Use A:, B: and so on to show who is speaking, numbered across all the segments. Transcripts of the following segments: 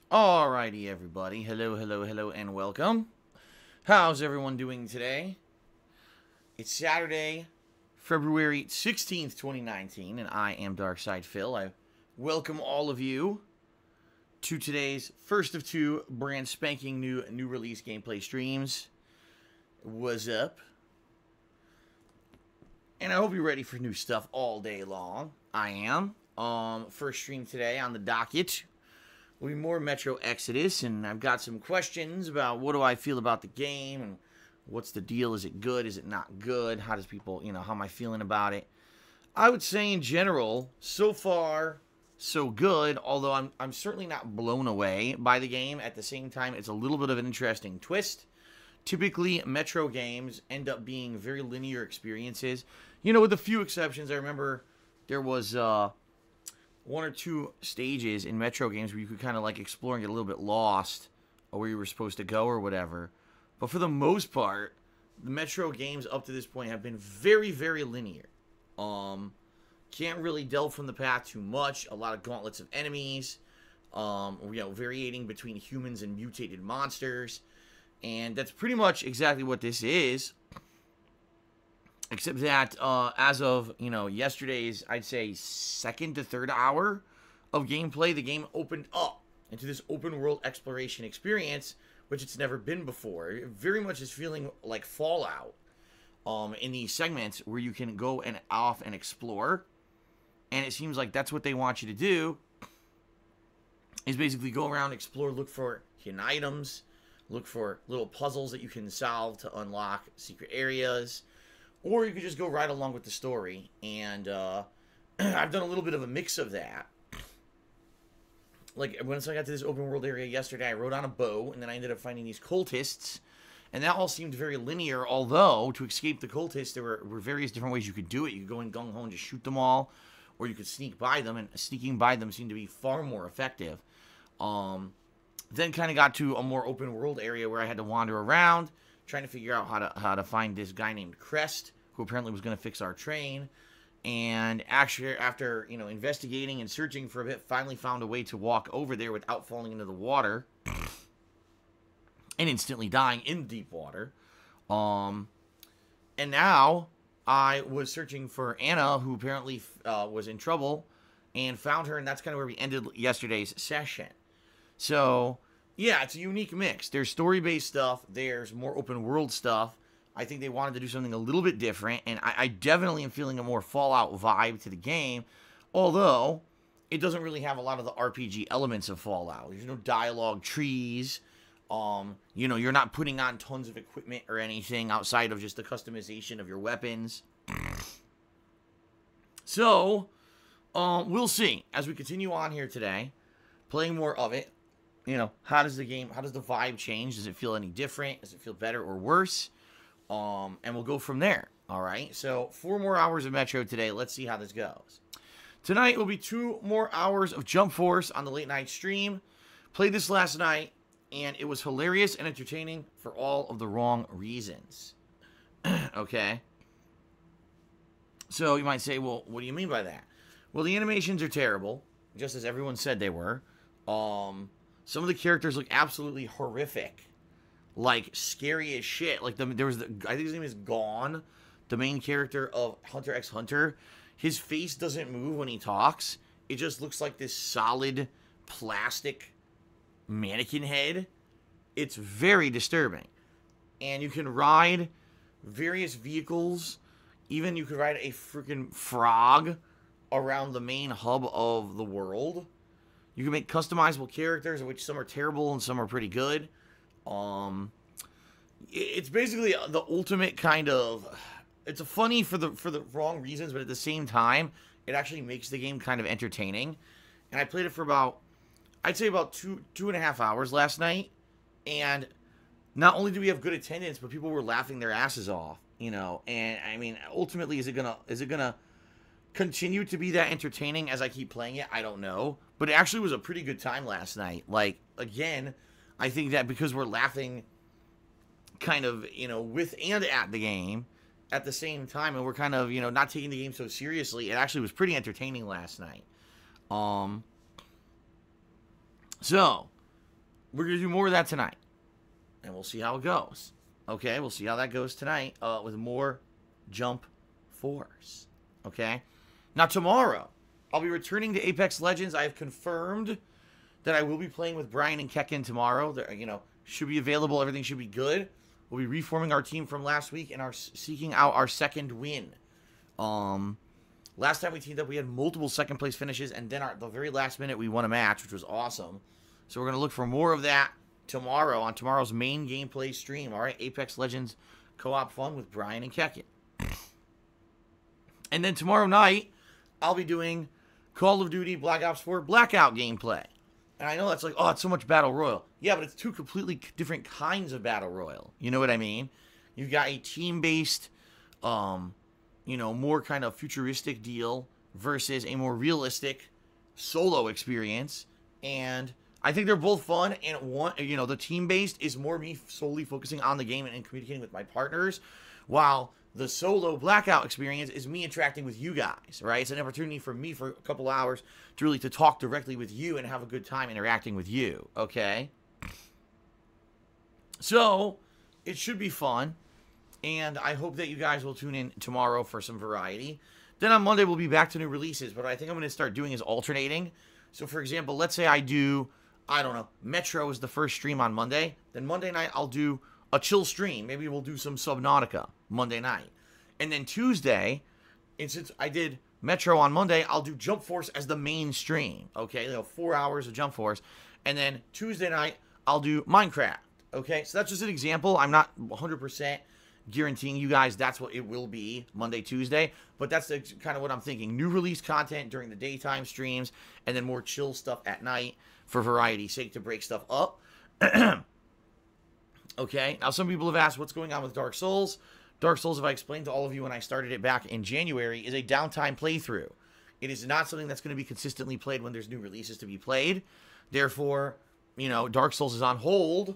A: Alrighty, everybody. Hello, and welcome. How's everyone doing today? It's Saturday, February 16th, 2019, and I am Darkside Phil. I welcome all of you to today's first of two brand spanking new release gameplay streams. What's up? And I hope you're ready for new stuff all day long. I am. First stream today on the docket will be more Metro Exodus, and I've got some questions about what do I feel about the game, and what's the deal, is it good, is it not good, how does people, how am I feeling about it? I would say in general, so far, so good, although I'm certainly not blown away by the game. At the same time, it's a little bit of an interesting twist. Typically, Metro games end up being very linear experiences, with a few exceptions. I remember there was, one or two stages in Metro games where you could kind of like explore and get a little bit lost or where you were supposed to go or whatever. But for the most part, the Metro games up to this point have been very, very linear. Can't really delve from the path too much. A lot of gauntlets of enemies. Varying between humans and mutated monsters. And that's pretty much exactly what this is. Except that as of, yesterday's, I'd say, second to third hour of gameplay, the game opened up into this open world exploration experience, which it's never been before. It very much is feeling like Fallout in these segments where you can go and off and explore. And it seems like that's what they want you to do, is basically go around, explore, look for hidden items, look for little puzzles that you can solve to unlock secret areas. Or you could just go right along with the story. And I've done a little bit of a mix of that. Like, once I got to this open world area yesterday, I rode on a bow, and then I ended up finding these cultists. And that all seemed very linear, although, to escape the cultists, there were various different ways you could do it. You could go in gung-ho and just shoot them all, or you could sneak by them, and sneaking by them seemed to be far more effective. Then kind of got to a more open world area where I had to wander around, trying to figure out how to find this guy named Crest, who apparently was going to fix our train. And actually, after, investigating and searching for a bit, finally found a way to walk over there without falling into the water and instantly dying in deep water. And now I was searching for Anna, who apparently was in trouble, and found her, and that's kind of where we ended yesterday's session. So, yeah, it's a unique mix. There's story-based stuff. There's more open-world stuff. I think they wanted to do something a little bit different, and I definitely am feeling a more Fallout vibe to the game, although it doesn't really have a lot of the RPG elements of Fallout. There's no dialogue trees. You're not putting on tons of equipment or anything outside of just the customization of your weapons. So, we'll see as we continue on here today, playing more of it. How does the vibe change? Does it feel any different? Does it feel better or worse? And we'll go from there. All right. So 4 more hours of Metro today. Let's see how this goes. Tonight will be 2 more hours of Jump Force on the late night stream. Played this last night, and it was hilarious and entertaining for all of the wrong reasons. Okay. So you might say, well, what do you mean by that? Well, the animations are terrible, just as everyone said they were. Some of the characters look absolutely horrific. Like, scary as shit. Like, I think his name is Gone, the main character of Hunter x Hunter. His face doesn't move when he talks. It just looks like this solid plastic mannequin head. It's very disturbing. And you can ride various vehicles. Even you could ride a freaking frog around the main hub of the world. You can make customizable characters, of which some are terrible and some are pretty good. It's basically the ultimate kind of. It's funny for the wrong reasons, but at the same time, it actually makes the game kind of entertaining. And I played it for I'd say about 2.5 hours last night. And not only do we have good attendance, but people were laughing their asses off. And I mean, ultimately, is it gonna continue to be that entertaining as I keep playing it? I don't know, but it actually was a pretty good time last night. Like, again, I think that because we're laughing kind of, with and at the game at the same time, and we're kind of, not taking the game so seriously, it actually was pretty entertaining last night. So, we're going to do more of that tonight. And we'll see how it goes. Okay, we'll see how that goes tonight with more Jump Force. Okay? Now, tomorrow, I'll be returning to Apex Legends. I have confirmed that I will be playing with Brian and Kekin tomorrow. They're, should be available. Everything should be good. We'll be reforming our team from last week and are seeking out our second win. Last time we teamed up, we had multiple second-place finishes, and then the very last minute, we won a match, which was awesome. So we're going to look for more of that tomorrow on tomorrow's main gameplay stream. All right, Apex Legends co-op fun with Brian and Kekin. And then tomorrow night, I'll be doing Call of Duty Black Ops 4 Blackout gameplay. And I know that's like, oh, it's so much Battle Royale. Yeah, but it's two completely different kinds of Battle Royale. You know what I mean? You've got a team-based, more kind of futuristic deal versus a more realistic solo experience. And I think they're both fun. And the team-based is more me solely focusing on the game and communicating with my partners, while the solo Blackout experience is me interacting with you guys, right? It's an opportunity for me for a couple hours to talk directly with you and have a good time interacting with you, okay? So, it should be fun, and I hope that you guys will tune in tomorrow for some variety. Then on Monday, we'll be back to new releases, but what I think I'm going to start doing is alternating. So, for example, let's say I do, I don't know, Metro is the first stream on Monday. Then Monday night, I'll do a chill stream. Maybe we'll do some Subnautica Monday night. And then Tuesday, and since I did Metro on Monday, I'll do Jump Force as the main stream. Okay, 4 hours of Jump Force. And then Tuesday night, I'll do Minecraft. Okay, so that's just an example. I'm not 100% guaranteeing you guys that's what it will be Monday, Tuesday. But that's kind of what I'm thinking. New release content during the daytime streams, and then more chill stuff at night for variety's sake to break stuff up. Okay, now some people have asked what's going on with Dark Souls. Dark Souls, if I explained to all of you when I started it back in January, is a downtime playthrough. It is not something that's going to be consistently played when there's new releases to be played. Therefore, Dark Souls is on hold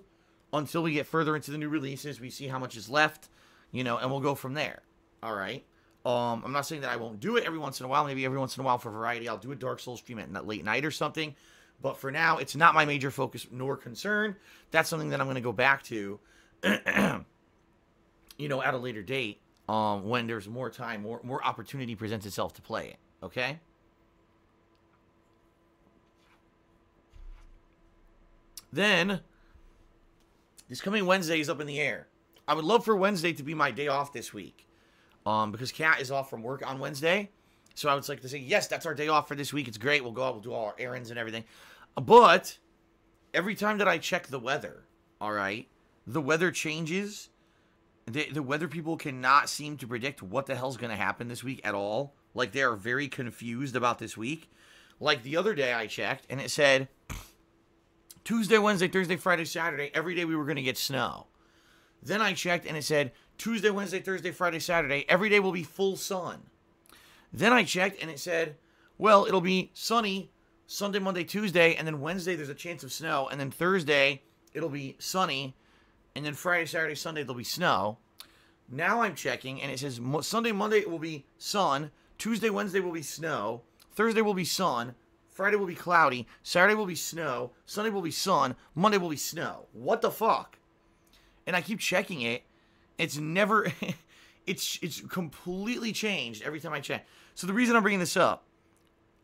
A: until we get further into the new releases. We see how much is left, and we'll go from there. All right? I'm not saying that I won't do it every once in a while. Maybe every once in a while for variety, I'll do a Dark Souls stream at late night or something. But for now, it's not my major focus nor concern. That's something that I'm going to go back to, at a later date, when there's more time, more opportunity presents itself to play it. Okay? Then, this coming Wednesday is up in the air. I would love for Wednesday to be my day off this week, because Kat is off from work on Wednesday. So I would like to say, yes, that's our day off for this week. It's great. We'll go out, we'll do all our errands and everything. But every time that I check the weather, all right, the weather changes. The weather people cannot seem to predict what the hell's going to happen this week at all. Like, they are very confused about this week. Like, the other day I checked, and it said Tuesday, Wednesday, Thursday, Friday, Saturday, every day we were going to get snow. Then I checked, and it said Tuesday, Wednesday, Thursday, Friday, Saturday, every day will be full sun. Then I checked, and it said, well, it'll be sunny Sunday, Monday, Tuesday, and then Wednesday there's a chance of snow, and then Thursday it'll be sunny, and then Friday, Saturday, Sunday there'll be snow. Now I'm checking, and it says Sunday, Monday it will be sun, Tuesday, Wednesday will be snow, Thursday will be sun, Friday will be cloudy, Saturday will be snow, Sunday will be sun, Monday will be snow. What the fuck? And I keep checking it. It's never... it's completely changed every time I check. So the reason I'm bringing this up,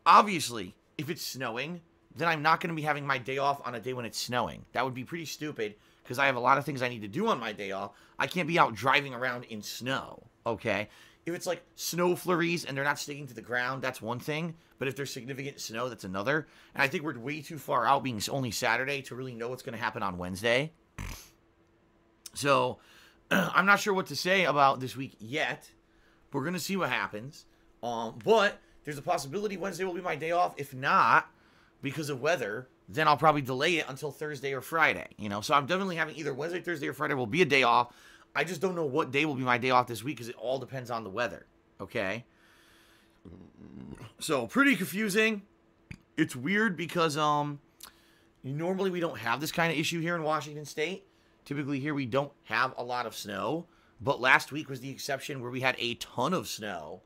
A: obviously, if it's snowing, then I'm not going to be having my day off on a day when it's snowing. That would be pretty stupid, because I have a lot of things I need to do on my day off. I can't be out driving around in snow, okay? If it's like snow flurries and they're not sticking to the ground, that's one thing. But if there's significant snow, that's another. And I think we're way too far out, being only Saturday, to really know what's going to happen on Wednesday. So, I'm not sure what to say about this week yet. We're going to see what happens. But there's a possibility Wednesday will be my day off. If not, because of weather, then I'll probably delay it until Thursday or Friday. So I'm definitely having either Wednesday, Thursday, or Friday will be a day off. I just don't know what day will be my day off this week, because it all depends on the weather. Okay? So, pretty confusing. It's weird because normally we don't have this kind of issue here in Washington State. Typically here we don't have a lot of snow, but last week was the exception where we had a ton of snow,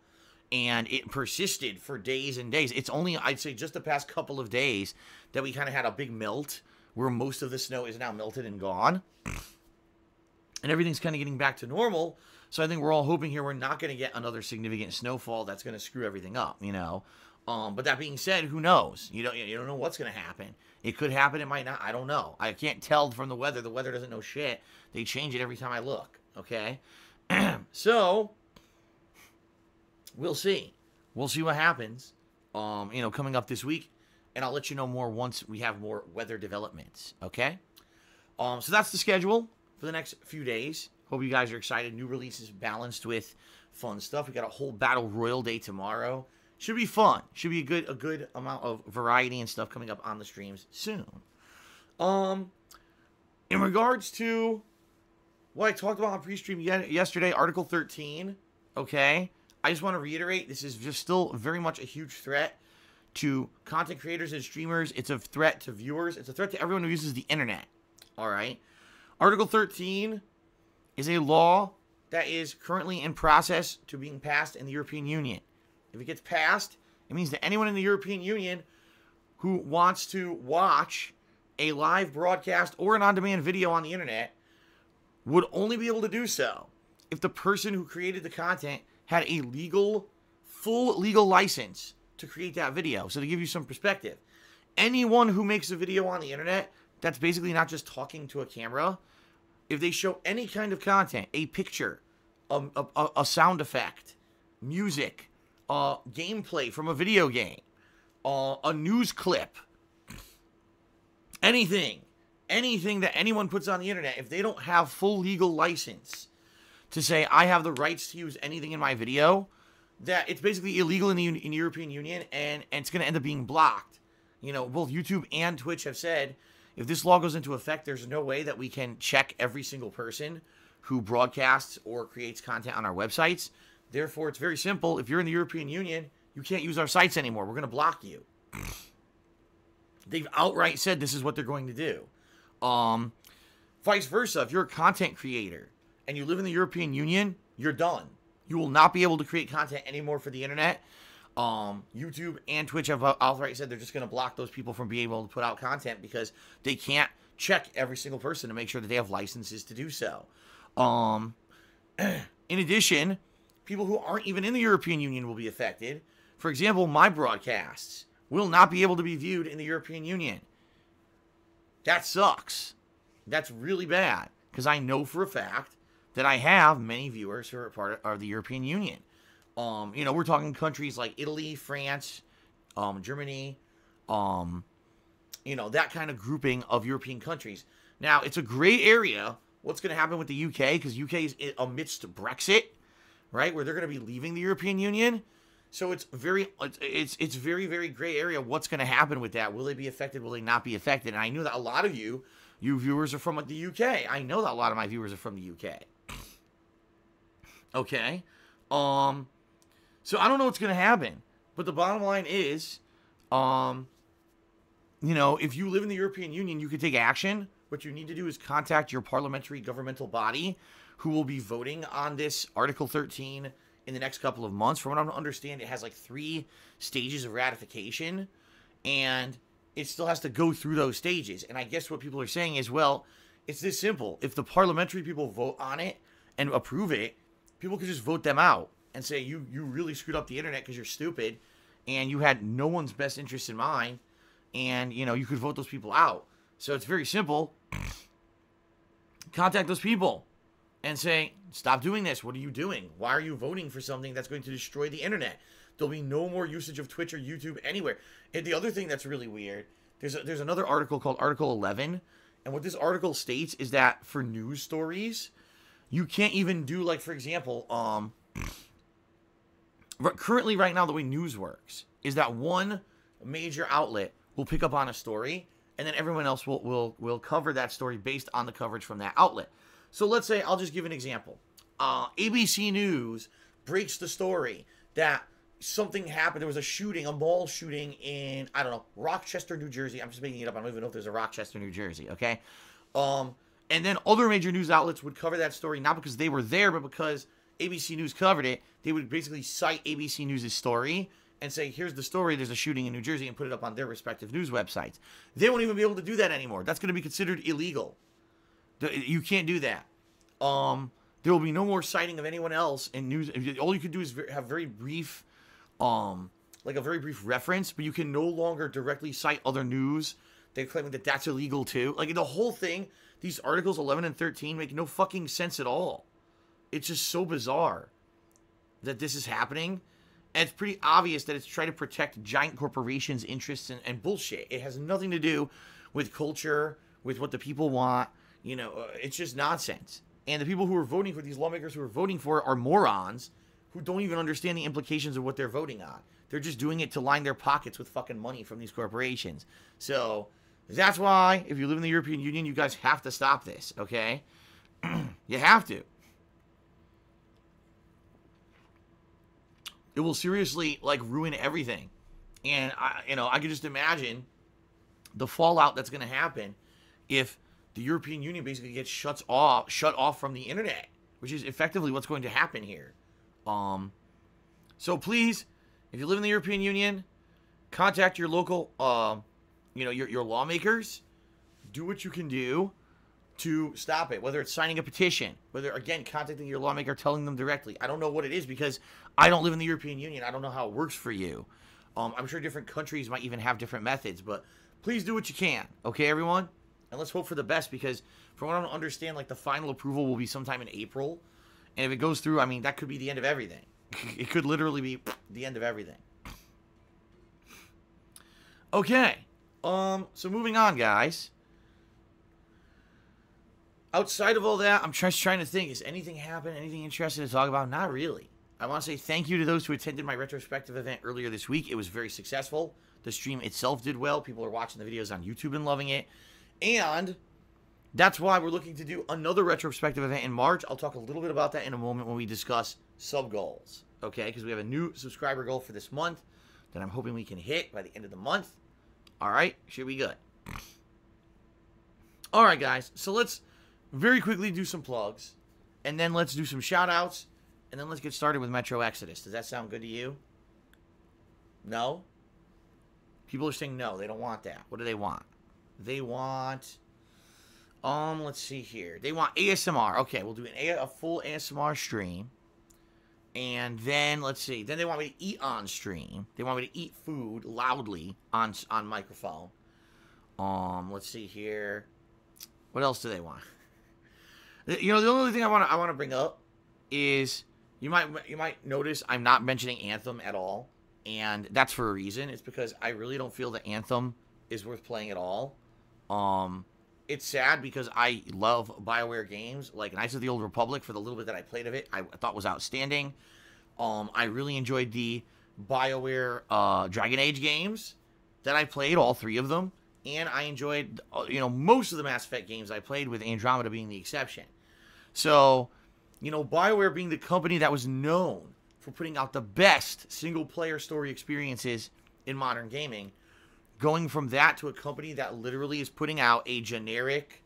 A: and it persisted for days and days. It's only, I'd say, just the past couple of days that we kind of had a big melt where most of the snow is now melted and gone. And everything's kind of getting back to normal. So I think we're all hoping here we're not going to get another significant snowfall that's going to screw everything up, you know. But that being said, who knows? You don't know what's going to happen. It could happen. It might not. I don't know. I can't tell from the weather. The weather doesn't know shit. They change it every time I look. Okay. So we'll see. We'll see what happens. Coming up this week, and I'll let you know more once we have more weather developments. Okay. So that's the schedule for the next few days. Hope you guys are excited. New releases balanced with fun stuff. We got a whole Battle Royal day tomorrow. Should be fun. Should be a good amount of variety and stuff coming up on the streams soon. In regards to what I talked about on pre-stream yesterday, Article 13, okay? I just want to reiterate, this is just still very much a huge threat to content creators and streamers. It's a threat to viewers. It's a threat to everyone who uses the internet, all right? Article 13 is a law that is currently in process to being passed in the European Union. If it gets passed, it means that anyone in the European Union who wants to watch a live broadcast or an on-demand video on the internet would only be able to do so if the person who created the content had a full legal license to create that video. So to give you some perspective, anyone who makes a video on the internet that's basically not just talking to a camera, if they show any kind of content, a picture, a sound effect, music, gameplay from a video game, a news clip, anything that anyone puts on the internet, if they don't have full legal license to say, I have the rights to use anything in my video, that it's basically illegal in the European Union, and it's going to end up being blocked. You know, both YouTube and Twitch have said, if this law goes into effect, there's no way that we can check every single person who broadcasts or creates content on our websites. Therefore, it's very simple. If you're in the European Union, you can't use our sites anymore. We're going to block you. They've outright said this is what they're going to do. Vice versa, if you're a content creator and you live in the European Union, you're done. You will not be able to create content anymore for the internet. YouTube and Twitch have outright said they're just going to block those people from being able to put out content because they can't check every single person to make sure that they have licenses to do so. In addition, people who aren't even in the European Union will be affected. For example, my broadcasts will not be able to be viewed in the European Union. That sucks. That's really bad because I know for a fact that I have many viewers who are part of the European Union. We're talking countries like Italy, France, Germany, that kind of grouping of European countries. Now, it's a gray area what's going to happen with the UK, because UK is amidst Brexit, right, where they're going to be leaving the European Union. So it's very, very gray area what's going to happen with that. Will they be affected? Will they not be affected? And I know that a lot of you viewers are from the UK. I know that a lot of my viewers are from the UK. Okay. So I don't know what's going to happen. But the bottom line is, if you live in the European Union, you can take action. What you need to do is contact your parliamentary governmental body who will be voting on this Article 13 in the next couple of months. From what I understand, it has like 3 stages of ratification, and it still has to go through those stages. And I guess what people are saying is, well, it's this simple. If the parliamentary people vote on it and approve it, people could just vote them out and say, you really screwed up the internet because you're stupid and you had no one's best interest in mind, and, you could vote those people out. So it's very simple. Contact those people and say, stop doing this. What are you doing? Why are you voting for something that's going to destroy the internet? There'll be no more usage of Twitch or YouTube anywhere. And the other thing that's really weird, there's another article called Article 11. And what this article states is that for news stories, you can't even do, like, for example, currently right now the way news works is that one major outlet will pick up on a story, and then everyone else will cover that story based on the coverage from that outlet. So let's say, I'll just give an example. ABC News breaks the story that something happened. There was a mall shooting in, I don't know, Rochester, New Jersey. I'm just making it up. I don't even know if there's a Rochester, New Jersey, okay? And then other major news outlets would cover that story, not because they were there, but because ABC News covered it. They would basically cite ABC News' story and say, here's the story, there's a shooting in New Jersey, and put it up on their respective news websites. They won't even be able to do that anymore. That's going to be considered illegal. You can't do that. There will be no more citing of anyone else in news. All you can do is have very brief, like a very brief reference, but you can no longer directly cite other news. They're claiming that that's illegal too. Like the whole thing, these articles 11 and 13 make no fucking sense at all. It's just so bizarre that this is happening. And it's pretty obvious that it's trying to protect giant corporations' interests and bullshit. It has nothing to do with culture, with what the people want. You know, it's just nonsense. And the people who are voting for these lawmakers who are voting for it are morons who don't even understand the implications of what they're voting on. They're just doing it to line their pockets with fucking money from these corporations. So that's why, if you live in the European Union, you guys have to stop this, okay? You have to. It will seriously, like, ruin everything. And, I can just imagine the fallout that's going to happen if the European Union basically gets shut off from the internet, which is effectively what's going to happen here. So please, if you live in the European Union, contact your local, your lawmakers. Do what you can do to stop it, whether it's signing a petition, whether, again, contacting your lawmaker, telling them directly. I don't know what it is because I don't live in the European Union. I don't know how it works for you. I'm sure different countries might even have different methods, but please do what you can, okay, everyone? And let's hope for the best because from what I don't understand, like, the final approval will be sometime in April. And if it goes through, I mean, that could be the end of everything. It could literally be the end of everything. Okay. So moving on, guys. Outside of all that, I'm just trying to think. Has anything happened? Anything interesting to talk about? Not really. I want to say thank you to those who attended my retrospective event earlier this week. It was very successful. The stream itself did well. People are watching the videos on YouTube and loving it. And that's why we're looking to do another retrospective event in March. I'll talk a little bit about that in a moment when we discuss sub goals. Okay? Because we have a new subscriber goal for this month that I'm hoping we can hit by the end of the month. All right? Should be good. All right, guys. So let's very quickly do some plugs. And then let's do some shout-outs. And then let's get started with Metro Exodus. Does that sound good to you? No? People are saying no. They don't want that. What do they want? They want... let's see here. They want ASMR. Okay, we'll do a full ASMR stream. And then, let's see. Then they want me to eat on stream. They want me to eat food loudly on microphone. Let's see here. What else do they want? You know, the only thing I want to bring up is you might notice I'm not mentioning Anthem at all, and that's for a reason. It's because I really don't feel that Anthem is worth playing at all. It's sad because I love BioWare games, like Knights of the Old Republic. For the little bit that I played of it, I thought was outstanding. I really enjoyed the BioWare Dragon Age games that I played, all three of them. And I enjoyed, most of the Mass Effect games I played, with Andromeda being the exception. So, BioWare being the company that was known for putting out the best single-player story experiences in modern gaming, going from that to a company that literally is putting out a generic,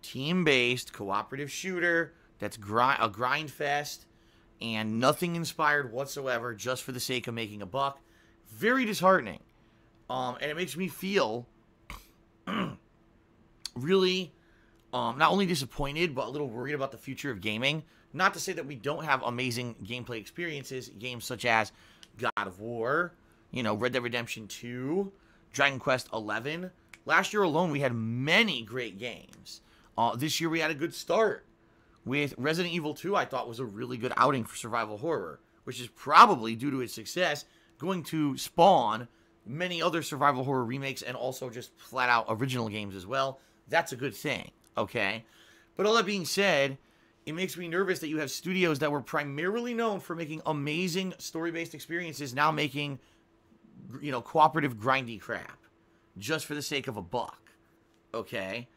A: team-based, cooperative shooter that's a grind fest and nothing inspired whatsoever just for the sake of making a buck, very disheartening. And it makes me feel... really not only disappointed, but a little worried about the future of gaming. Not to say that we don't have amazing gameplay experiences, games such as God of War, Red Dead Redemption 2, Dragon Quest 11. Last year alone, we had many great games. This year, we had a good start with Resident Evil 2. I thought was a really good outing for survival horror, which is probably, due to its success, going to spawn many other survival horror remakes and also just flat-out original games as well. That's a good thing, okay? But all that being said, it makes me nervous that you have studios that were primarily known for making amazing story-based experiences now making, cooperative grindy crap just for the sake of a buck, okay?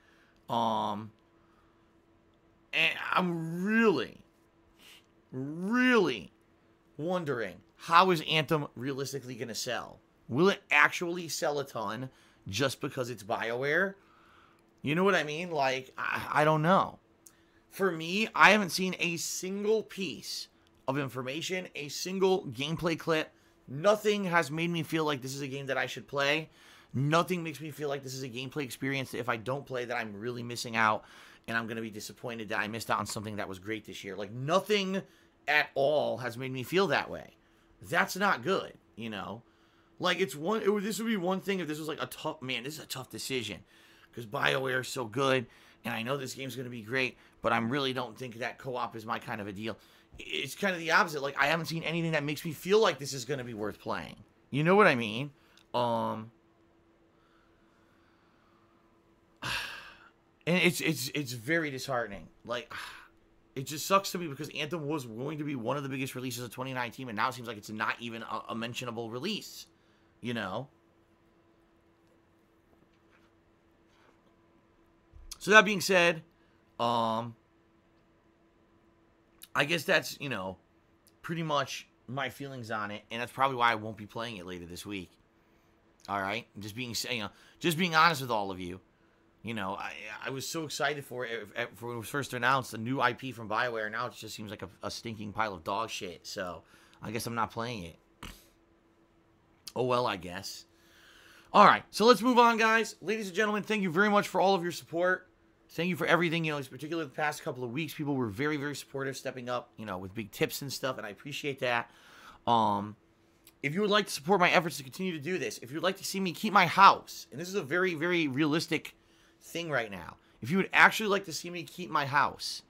A: And I'm really, really wondering, how is Anthem realistically going to sell? Will it actually sell a ton just because it's BioWare? You know what I mean? Like, I don't know. For me, I haven't seen a single piece of information, a single gameplay clip, Nothing has made me feel like this is a game that I should play. Nothing makes me feel like this is a gameplay experience that if I don't play that I'm really missing out and I'm going to be disappointed that I missed out on something that was great this year. Like, nothing at all has made me feel that way. That's not good, you know? Like, this would be one thing if this was like this is a tough decision. Because BioWare is so good, and I know this game's going to be great, but I really don't think that co-op is my kind of a deal. It's kind of the opposite. Like, I haven't seen anything that makes me feel like this is going to be worth playing. You know what I mean? And it's very disheartening. Like, it just sucks to me because Anthem was going to be one of the biggest releases of 2019, and now it seems like it's not even a mentionable release. You know? So that being said, I guess that's, you know, pretty much my feelings on it, and that's probably why I won't be playing it later this week. All right? Just being honest with all of you. You know, I was so excited for it when it was first announced, a new IP from BioWare. Now it just seems like a stinking pile of dog shit. So I guess I'm not playing it. Oh, well, I guess. All right, so let's move on, guys. Ladies and gentlemen, thank you very much for all of your support. Thank you for everything. You know, particularly the past couple of weeks, people were very, very supportive, stepping up, you know, with big tips and stuff, and I appreciate that. If you would like to support my efforts to continue to do this, if you'd like to see me keep my house, and this is a very, very realistic thing right now. If you would actually like to see me keep my house,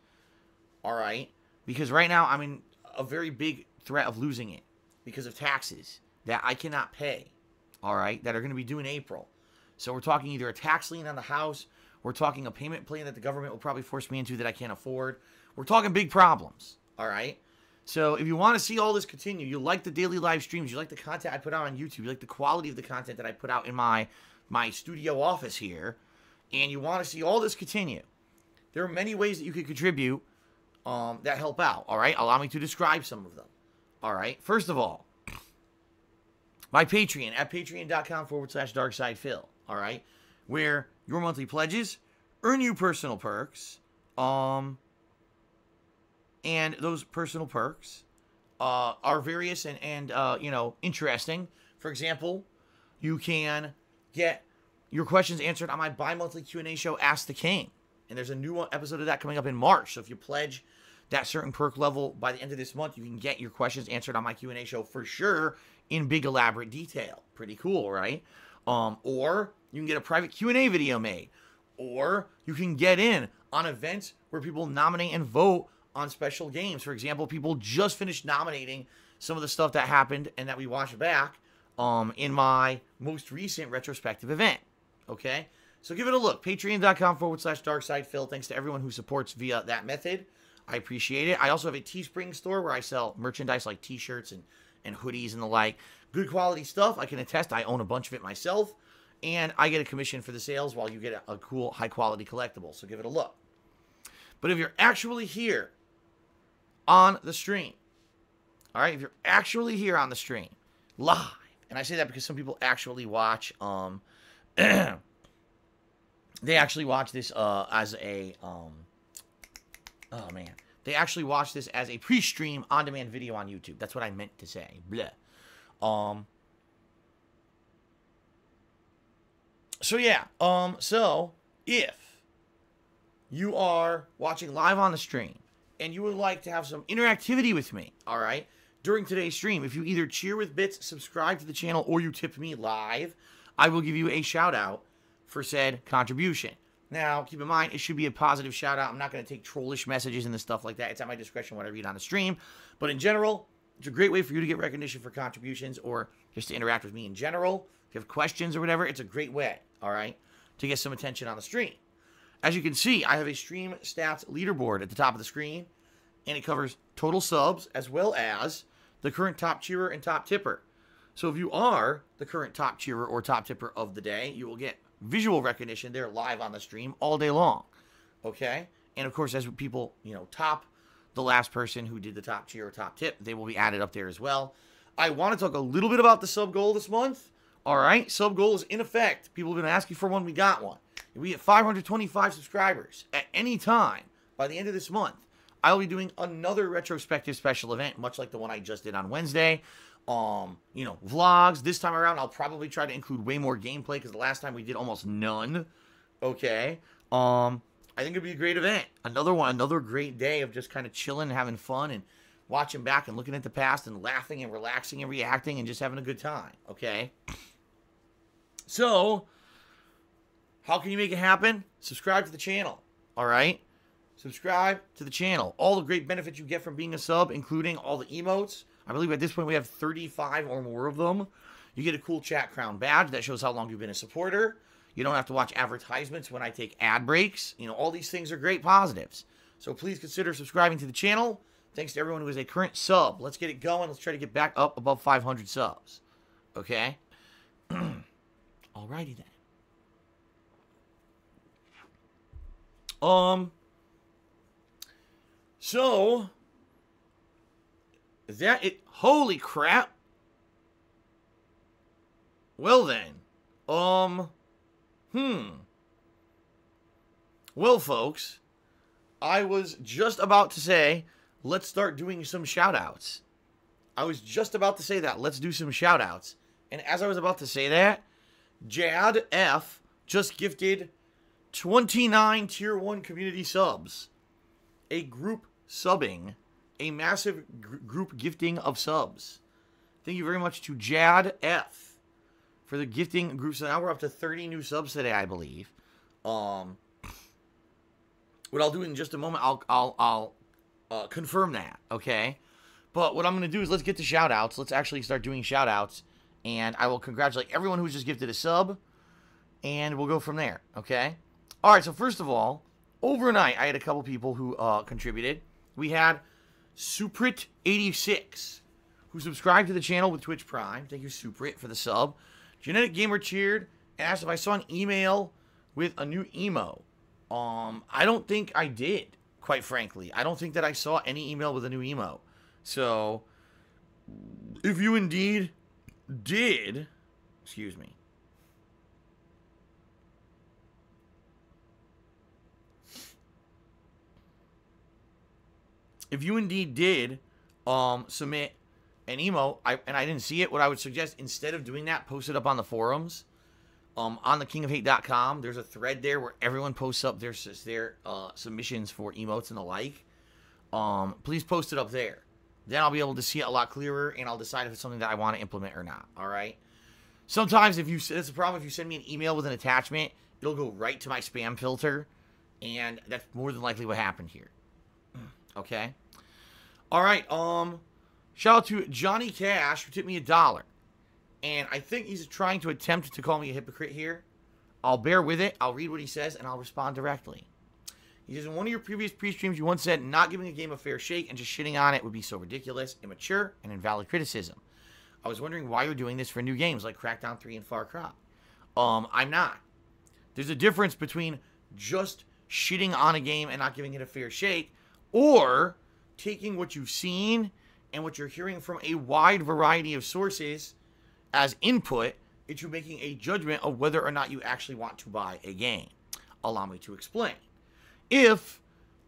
A: all right, because right now I'm in a very big threat of losing it because of taxes that I cannot pay, all right, that are going to be due in April. So we're talking either a tax lien on the house, we're talking a payment plan that the government will probably force me into that I can't afford. We're talking big problems, all right? So if you want to see all this continue, you like the daily live streams, you like the content I put out on YouTube, you like the quality of the content that I put out in my studio office here, and you want to see all this continue, there are many ways that you can contribute that help out, all right? Allow me to describe some of them, all right? First of all, my Patreon at patreon.com/darksidephil, all right? Where your monthly pledges earn you personal perks, and those personal perks are various and you know, interesting. For example, you can get your questions answered on my bi-monthly Q&A show, Ask the King. And there's a new episode of that coming up in March. So if you pledge that certain perk level by the end of this month, you can get your questions answered on my Q&A show for sure in big elaborate detail. Pretty cool, right? Or you can get a private Q&A video made. Or you can get in on events where people nominate and vote on special games. For example, people just finished nominating some of the stuff that happened and that we watched back in my most recent retrospective event. Okay? So give it a look. Patreon.com/darksidephil. Thanks to everyone who supports via that method. I appreciate it. I also have a Teespring store where I sell merchandise like t-shirts and hoodies and the like. Good quality stuff. I can attest. I own a bunch of it myself. And I get a commission for the sales while you get a cool, high-quality collectible. So give it a look. But if you're actually here on the stream, all right, if you're actually here on the stream, live, and I say that because some people actually watch, they actually watch this as a, oh man, they actually watch this as a pre-stream on-demand video on YouTube. That's what I meant to say. Blah. So yeah, so if you are watching live on the stream and you would like to have some interactivity with me, all right, during today's stream, if you either cheer with bits, subscribe to the channel, or you tip me live, I will give you a shout out for said contribution. Now, keep in mind, it should be a positive shout out. I'm not going to take trollish messages and stuff like that. It's at my discretion what I read on the stream. But in general, it's a great way for you to get recognition for contributions or just to interact with me in general. If you have questions or whatever, it's a great way, all right, to get some attention on the stream. As you can see, I have a stream stats leaderboard at the top of the screen, and it covers total subs as well as the current top cheerer and top tipper. So if you are the current top cheerer or top tipper of the day, you will get visual recognition there live on the stream all day long, okay? And of course, as people, you know, top the last person who did the top cheer or top tip, they will be added up there as well. I want to talk a little bit about the sub goal this month. All right, sub goal is in effect. People have been asking for one. We got one. If we get 525 subscribers at any time by the end of this month, I will be doing another retrospective special event, much like the one I just did on Wednesday. You know, vlogs. This time around, I'll probably try to include way more gameplay because the last time we did almost none. Okay. I think it'd be a great event. Another great day of just kind of chilling and having fun and watching back and looking at the past and laughing and relaxing and reacting and just having a good time. Okay. So, how can you make it happen? Subscribe to the channel. All right. Subscribe to the channel. All the great benefits you get from being a sub, including all the emotes. I believe at this point we have 35 or more of them. You get a cool chat crown badge that shows how long you've been a supporter. You don't have to watch advertisements when I take ad breaks. You know, all these things are great positives. So please consider subscribing to the channel. Thanks to everyone who is a current sub. Let's get it going. Let's try to get back up above 500 subs. Okay? Alrighty then. So, holy crap. Well then, well folks, I was just about to say, let's start doing some shout-outs. I was just about to say that, let's do some shout-outs. And as I was about to say that, Jad F just gifted 29 Tier 1 community subs. A group subbing. A massive group gifting of subs. Thank you very much to Jad F for the gifting group. So now we're up to 30 new subs today, I believe. What I'll do in just a moment, I'll confirm that, okay? But what I'm going to do is let's get to shout-outs. Let's actually start doing shout-outs. And I will congratulate everyone who's just gifted a sub. And we'll go from there, okay? All right, so first of all, overnight, I had a couple people who contributed. We had Suprit86, who subscribed to the channel with Twitch Prime. Thank you, Suprit, for the sub. Genetic Gamer cheered and asked if I saw an email with a new emo. I don't think I did, quite frankly. I don't think that I saw any email with a new emo. So, if you indeed did, excuse me. If you indeed did submit an emo, and I didn't see it, what I would suggest, instead of doing that, post it up on the forums. On thekingofhate.com, there's a thread there where everyone posts up their submissions for emotes and the like. Please post it up there. Then I'll be able to see it a lot clearer, and I'll decide if it's something that I want to implement or not, all right? Sometimes, that's the problem, if you send me an email with an attachment, it'll go right to my spam filter, and that's more than likely what happened here. Okay? All right, shout out to Johnny Cash, who tipped me $1. And I think he's trying to attempt to call me a hypocrite here. I'll bear with it. I'll read what he says, and I'll respond directly. He says, in one of your previous pre-streams, you once said not giving a game a fair shake and just shitting on it would be so ridiculous, immature, and invalid criticism. I was wondering why you're doing this for new games like Crackdown 3 and Far Cry. I'm not. There's a difference between just shitting on a game and not giving it a fair shake, or taking what you've seen and what you're hearing from a wide variety of sources as input into making a judgment of whether or not you actually want to buy a game. Allow me to explain. If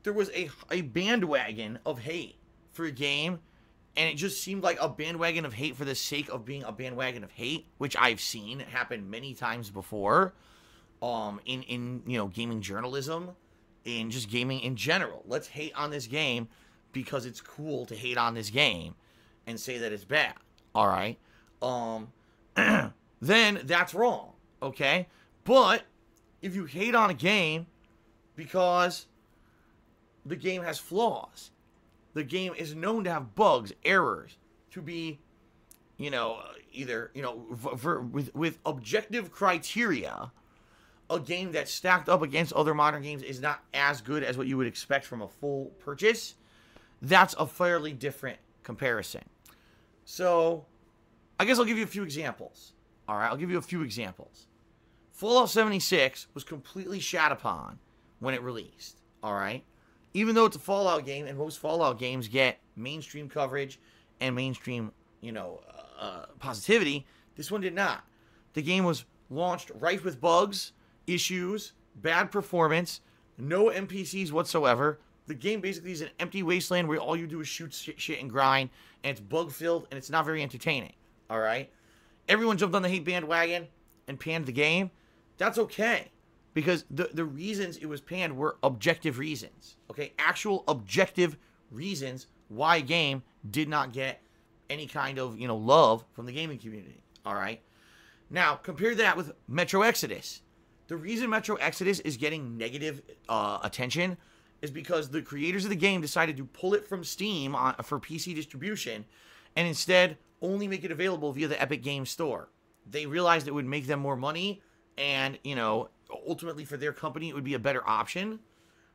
A: there was a bandwagon of hate for a game, and it just seemed like a bandwagon of hate for the sake of being a bandwagon of hate, which I've seen happen many times before, in you know, gaming journalism, in just gaming in general. Let's hate on this game because it's cool to hate on this game and say that it's bad. All right. Then that's wrong, okay? But if you hate on a game because the game has flaws, the game is known to have bugs, errors, to be, you know, either, you know, with objective criteria, a game that's stacked up against other modern games is not as good as what you would expect from a full purchase, that's a fairly different comparison. So, I guess I'll give you a few examples. All right, I'll give you a few examples. Fallout 76 was completely shat upon when it released. All right, even though it's a Fallout game, and most Fallout games get mainstream coverage and mainstream, you know, positivity, this one did not. The game was launched rife with bugs, issues, bad performance, no NPCs whatsoever, The game basically is an empty wasteland where all you do is shoot shit and grind, and it's bug-filled, and it's not very entertaining, all right? Everyone jumped on the hate bandwagon and panned the game. That's okay, because the reasons it was panned were objective reasons, okay? Actual objective reasons why a game did not get any kind of, love from the gaming community, all right? Now, compare that with Metro Exodus. The reason Metro Exodus is getting negative attention is because the creators of the game decided to pull it from Steam for PC distribution and instead only make it available via the Epic Games Store. They realized it would make them more money and, ultimately for their company it would be a better option,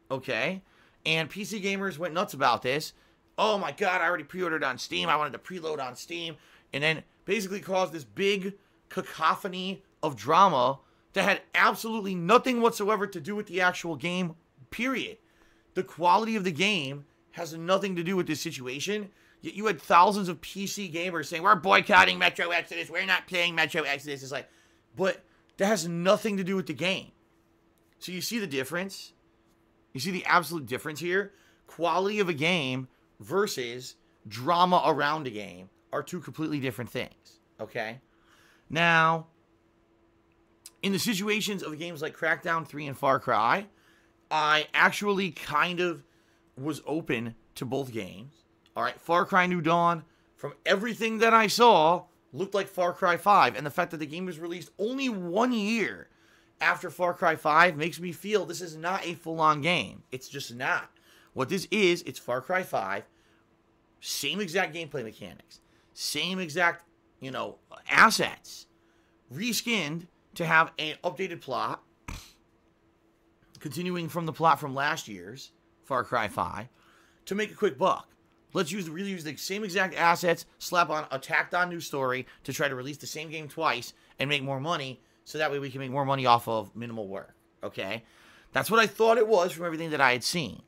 A: okay? And PC gamers went nuts about this. Oh my god, I already pre-ordered on Steam. I wanted to preload on Steam. And then basically caused this big cacophony of drama that had absolutely nothing whatsoever to do with the actual game, period. The quality of the game has nothing to do with this situation. Yet you had thousands of PC gamers saying, we're boycotting Metro Exodus, we're not playing Metro Exodus. It's like, but that has nothing to do with the game. So you see the difference? You see the absolute difference here? Quality of a game versus drama around a game are two completely different things, okay? Now, in the situations of games like Crackdown 3 and Far Cry, I actually kind of was open to both games. All right, Far Cry New Dawn, from everything that I saw, looked like Far Cry 5. And the fact that the game was released only 1 year after Far Cry 5 makes me feel this is not a full-on game. It's just not. What this is, it's Far Cry 5, same exact gameplay mechanics, same exact, assets, reskinned to have an updated plot, continuing from the plot from last year's Far Cry 5, to make a quick buck. Let's really use the same exact assets, slap on a tacked on new story to try to release the same game twice and make more money, so that way we can make more money off of minimal work, okay? That's what I thought it was from everything that I had seen.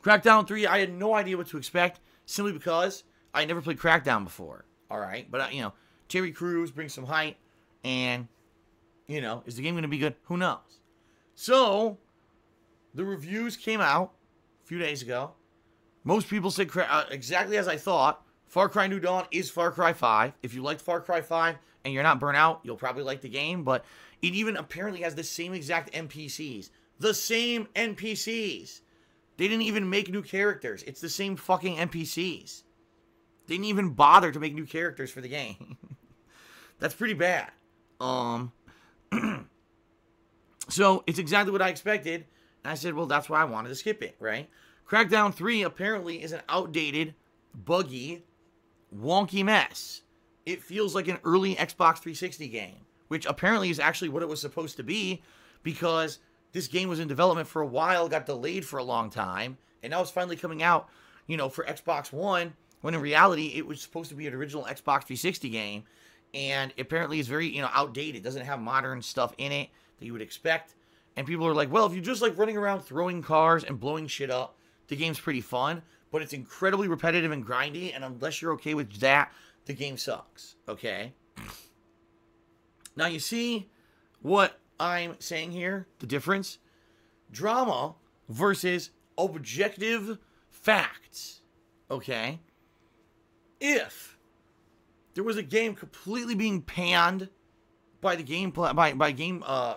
A: Crackdown 3, I had no idea what to expect, simply because I had never played Crackdown before, all right? But, Terry Crews brings some hype, and, is the game going to be good? Who knows? So, the reviews came out a few days ago. Most people said exactly as I thought. Far Cry New Dawn is Far Cry 5. If you liked Far Cry 5 and you're not burnt out, you'll probably like the game. But it even apparently has the same exact NPCs. The same NPCs. They didn't even make new characters. It's the same fucking NPCs. They didn't even bother to make new characters for the game. That's pretty bad. So, it's exactly what I expected. And I said, well, that's why I wanted to skip it, right? Crackdown 3 apparently is an outdated, buggy, wonky mess. It feels like an early Xbox 360 game, which apparently is actually what it was supposed to be, because this game was in development for a while, got delayed for a long time, and now it's finally coming out, for Xbox One, when in reality, it was supposed to be an original Xbox 360 game, and apparently it's very, outdated. It doesn't have modern stuff in it that you would expect. And people are like, well, if you just like running around throwing cars and blowing shit up, the game's pretty fun, but it's incredibly repetitive and grindy, and unless you're okay with that, the game sucks, okay? Now, you see what I'm saying here? The difference? Drama versus objective facts, okay? If there was a game completely being panned by the game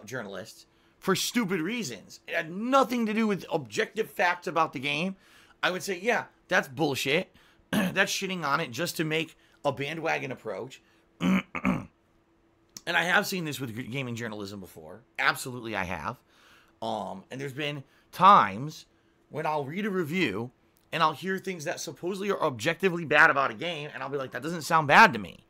A: journalists for stupid reasons, it had nothing to do with objective facts about the game, I would say, yeah, that's bullshit. That's shitting on it just to make a bandwagon approach. And I have seen this with gaming journalism before. Absolutely, I have. And there's been times when I'll read a review and I'll hear things that supposedly are objectively bad about a game, and I'll be like, that doesn't sound bad to me.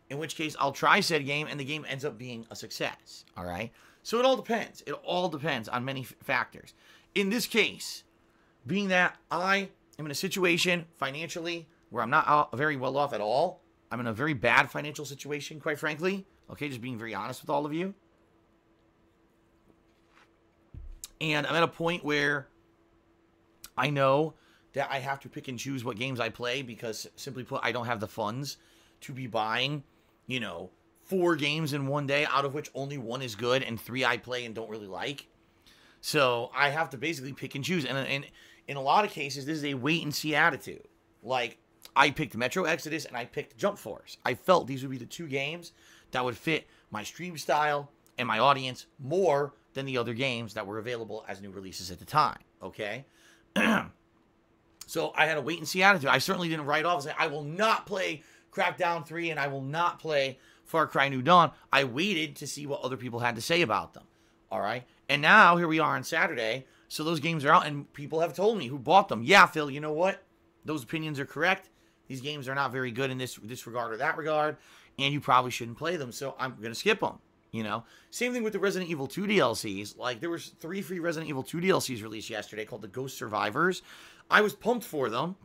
A: In which case, I'll try said game, and the game ends up being a success. All right? So it all depends. It all depends on many factors. In this case, being that I am in a situation financially where I'm not very well off at all, I'm in a very bad financial situation, quite frankly. Okay, just being very honest with all of you. And I'm at a point where I know that I have to pick and choose what games I play because, simply put, I don't have the funds to be buying, 4 games in one day, out of which only 1 is good and 3 I play and don't really like. So I have to basically pick and choose. And in a lot of cases, this is a wait-and-see attitude. Like, I picked Metro Exodus and I picked Jump Force. I felt these would be the two games that would fit my stream style and my audience more than the other games that were available as new releases at the time, okay? So I had a wait-and-see attitude. I certainly didn't write off and say, I will not play Crackdown 3 and I will not play Far Cry New Dawn. I waited to see what other people had to say about them, all right? And now, here we are on Saturday, so those games are out, and people have told me who bought them, yeah, Phil, you know what? Those opinions are correct. These games are not very good in this regard or that regard, and you probably shouldn't play them, so I'm going to skip them, you know? Same thing with the Resident Evil 2 DLCs. Like, there was 3 free Resident Evil 2 DLCs released yesterday called the Ghost Survivors. I was pumped for them,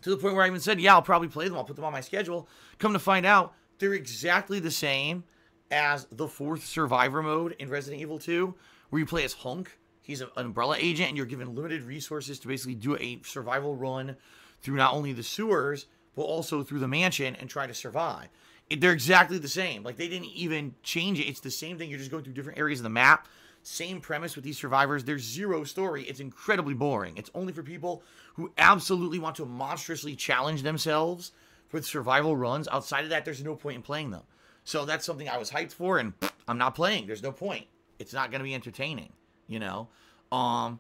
A: to the point where I even said, yeah, I'll probably play them. I'll put them on my schedule. Come to find out, they're exactly the same as the 4th Survivor mode in Resident Evil 2, where you play as Hunk. He's an Umbrella agent, and you're given limited resources to basically do a survival run through not only the sewers, but also through the mansion and try to survive. They're exactly the same. Like, they didn't even change it. It's the same thing. You're just going through different areas of the map. Same premise with these survivors. There's zero story. It's incredibly boring. It's only for people who absolutely want to monstrously challenge themselves with survival runs. Outside of that, there's no point in playing them. So that's something I was hyped for, and I'm not playing. There's no point. It's not going to be entertaining, you know? So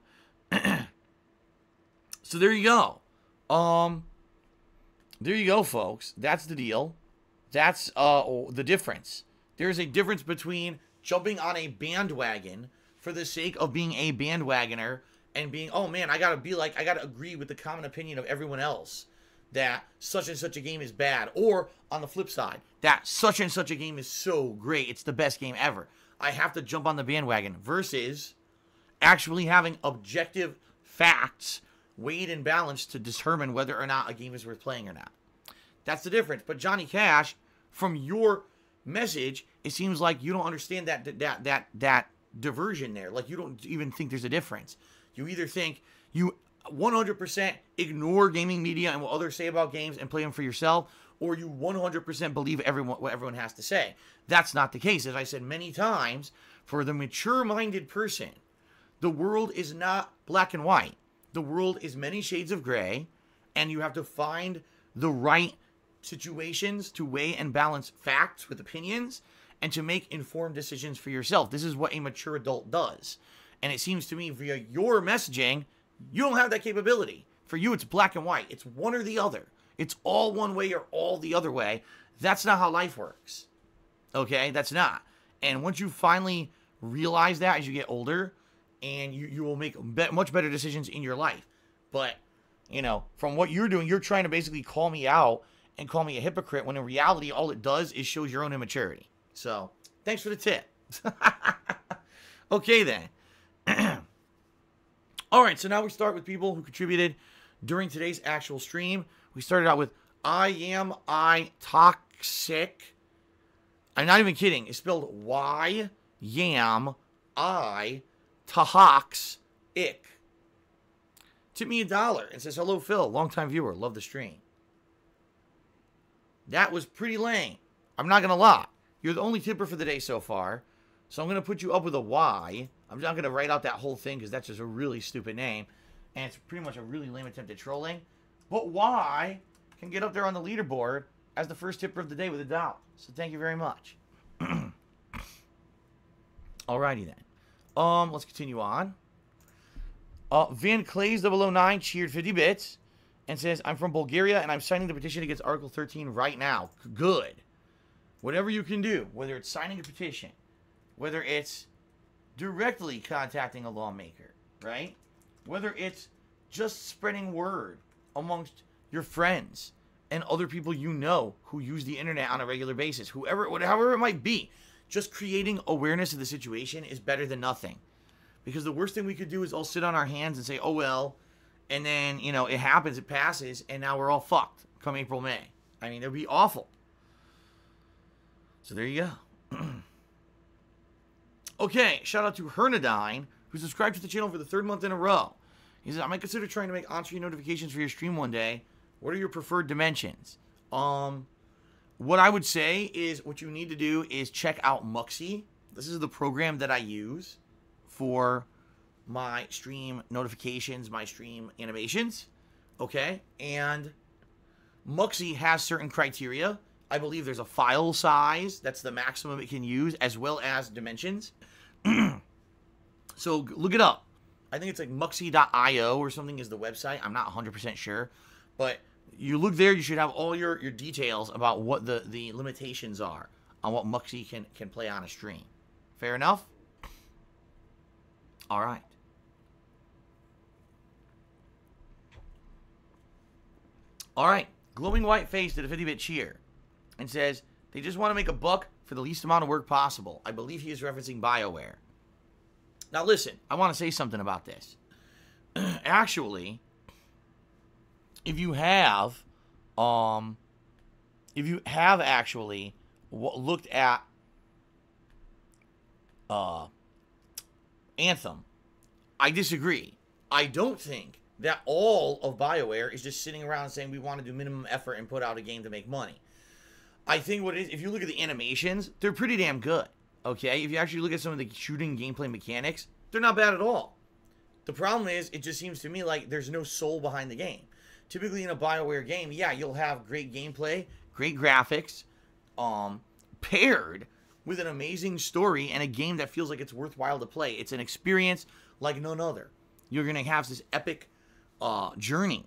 A: there you go. There you go, folks. That's the deal. That's the difference. There's a difference between jumping on a bandwagon for the sake of being a bandwagoner and being, oh man, I gotta agree with the common opinion of everyone else that such and such a game is bad. Or, on the flip side, that such and such a game is so great, it's the best game ever. I have to jump on the bandwagon versus actually having objective facts weighed and balanced to determine whether or not a game is worth playing or not. That's the difference. But Johnny Cash, from your message, it seems like you don't understand that diversion there. Like, you don't even think there's a difference. You either think you 100% ignore gaming media and what others say about games and play them for yourself, or you 100% believe what everyone has to say. That's not the case. As I said many times, for the mature-minded person, the world is not black and white. The world is many shades of gray, and you have to find the right situations to weigh and balance facts with opinions and to make informed decisions for yourself. This is what a mature adult does. And it seems to me, via your messaging, you don't have that capability. For you, it's black and white. It's one or the other. It's all one way or all the other way. That's not how life works. Okay? That's not. And once you finally realize that as you get older, and you will make much better decisions in your life. But, you know, from what you're doing, you're trying to basically call me out and call me a hypocrite, when in reality, all it does is shows your own immaturity. So, thanks for the tip. Okay, then. All right, so now we start with people who contributed during today's actual stream. We started out with I Toxic. I'm not even kidding. It's spelled Y-Yam-I Tahox Ick. Tip me $1 and says, hello, Phil, longtime viewer, love the stream. That was pretty lame. I'm not going to lie. You're the only tipper for the day so far, so I'm going to put you up with a Y. I'm not going to write out that whole thing because that's just a really stupid name, and it's pretty much a really lame attempt at trolling. But Y can get up there on the leaderboard as the first tipper of the day with $1. So thank you very much. Alrighty then. Let's continue on. Van Clays 009 cheered 50 bits and says, I'm from Bulgaria and I'm signing the petition against Article 13 right now. Good. Whatever you can do, whether it's signing a petition, whether it's directly contacting a lawmaker, right? Whether it's just spreading word amongst your friends and other people you know who use the internet on a regular basis, however it might be. Just creating awareness of the situation is better than nothing. Because the worst thing we could do is all sit on our hands and say, oh well, and then, you know, it happens, it passes, and now we're all fucked come April, May. I mean, it would be awful. So there you go. Okay, shout out to Hernadyne, who subscribed to the channel for the 3rd month in a row. He says, I might consider trying to make on-screen notifications for your stream one day. What are your preferred dimensions? What I would say is what you need to do is check out Muxy. This is the program that I use for my stream notifications, my stream animations, okay? And Muxy has certain criteria. I believe there's a file size that's the maximum it can use, as well as dimensions. So look it up. I think it's like muxy.io or something is the website. I'm not 100% sure. But you look there, you should have all your details about what the limitations are on what Muxy can play on a stream. Fair enough? All right. All right. Glowing White Face did a 50-bit cheer and says, they just want to make a buck for the least amount of work possible. I believe he is referencing BioWare. Now listen, I want to say something about this. Actually, if you have actually looked at Anthem, I disagree. I don't think that all of BioWare is just sitting around saying we want to do minimum effort and put out a game to make money. I think what it is, if you look at the animations, they're pretty damn good. Okay, if you actually look at some of the shooting gameplay mechanics, they're not bad at all. The problem is, it just seems to me like there's no soul behind the game. Typically in a BioWare game, yeah, you'll have great gameplay, great graphics, paired with an amazing story and a game that feels like it's worthwhile to play. It's an experience like none other. You're going to have this epic journey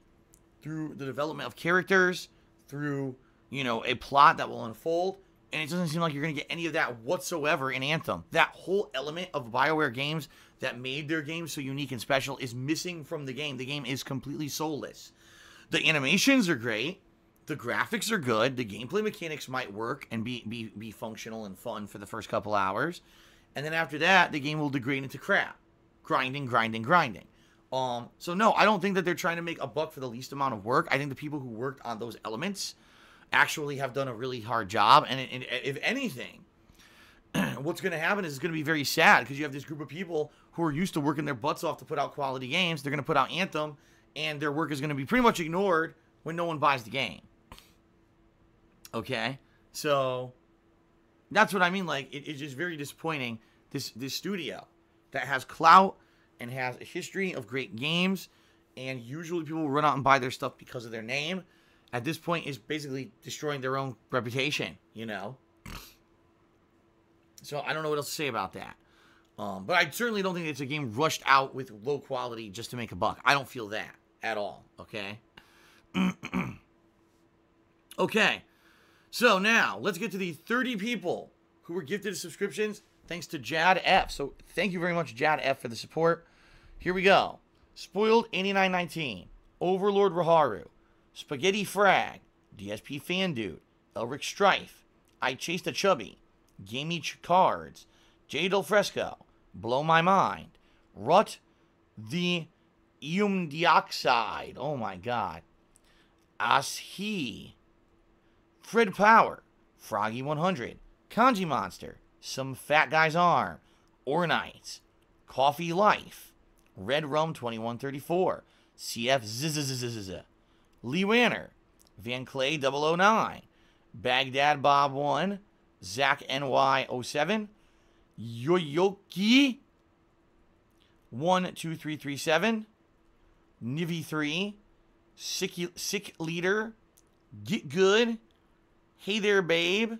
A: through the development of characters, through, you know, a plot that will unfold. And it doesn't seem like you're going to get any of that whatsoever in Anthem. That whole element of BioWare games that made their game so unique and special is missing from the game. The game is completely soulless. The animations are great. The graphics are good. The gameplay mechanics might work and be functional and fun for the first couple hours. And then after that, the game will degrade into crap. Grinding. So no, I don't think that they're trying to make a buck for the least amount of work. I think the people who worked on those elements actually have done a really hard job, and if anything, what's going to happen is it's going to be very sad, because you have this group of people who are used to working their butts off to put out quality games. They're going to put out Anthem, and their work is going to be pretty much ignored when no one buys the game. Okay? So, that's what I mean. Like, it's just very disappointing, this studio that has clout and has a history of great games, and usually people will run out and buy their stuff because of their name, at this point is basically destroying their own reputation, you know? So I don't know what else to say about that. But I certainly don't think it's a game rushed out with low quality just to make a buck. I don't feel that at all, okay? Okay, so now let's get to the 30 people who were gifted subscriptions thanks to Jad F. So thank you very much, Jad F, for the support. Here we go. Spoiled 8919, Overlord Raharu, Spaghetti Frag, DSP Fan Dude, Elric Strife, I Chased a Chubby, Gamey Cards, J Del Fresco, Blow My Mind, Rut the Dioxide, oh my god, Ashi, Fred Power, Froggy 100, Kanji Monster, Some Fat Guy's Arm, Ornites, Coffee Life, Red Rum 2134, CF Zzzzzzz, Lee Wanner, Van Clay 009, Baghdad Bob 1, Zach NY 07, Yoyoki 12337, Nivi 3, Sick Leader, Get Good, Hey There Babe.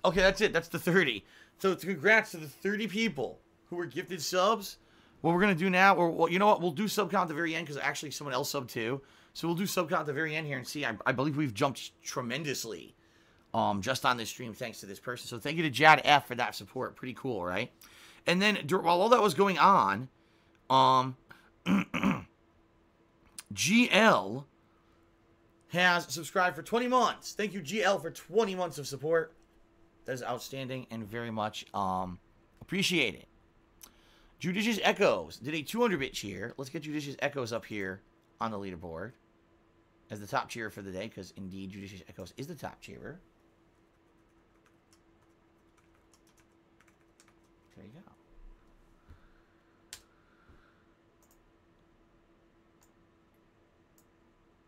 A: Okay, that's it. That's the 30. So congrats to the 30 people who were gifted subs. What we're going to do now, or well, you know what, we'll do sub count at the very end, because actually someone else subbed too. So we'll do sub count at the very end here and see. I believe we've jumped tremendously just on this stream thanks to this person. So thank you to Jad F for that support. Pretty cool, right? And then while all that was going on, GL has subscribed for 20 months. Thank you, GL, for 20 months of support. That is outstanding and very much appreciated. Judicious Echoes did a 200-bit cheer. Let's get Judicious Echoes up here on the leaderboard as the top cheerer for the day, because indeed Judicious Echoes is the top cheerer. There you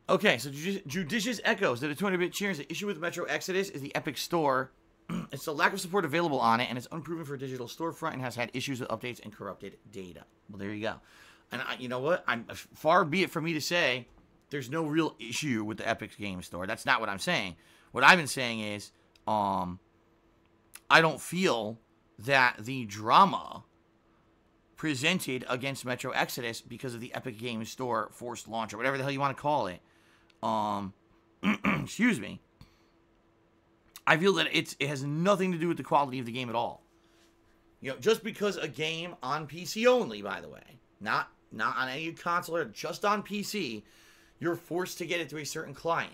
A: go. Okay, so Judicious Echoes did a 200-bit cheer. The issue with Metro Exodus is the Epic Store It's the lack of support available on it, and it's unproven for a digital storefront and has had issues with updates and corrupted data. Well, there you go. And you know what? Far be it from me to say there's no real issue with the Epic Game Store. That's not what I'm saying. What I've been saying is, I don't feel that the drama presented against Metro Exodus because of the Epic Game Store forced launch, or whatever the hell you want to call it, excuse me, I feel that it has nothing to do with the quality of the game at all. You know, just because a game on PC only, by the way, not on any console, or just on PC, you're forced to get it through a certain client,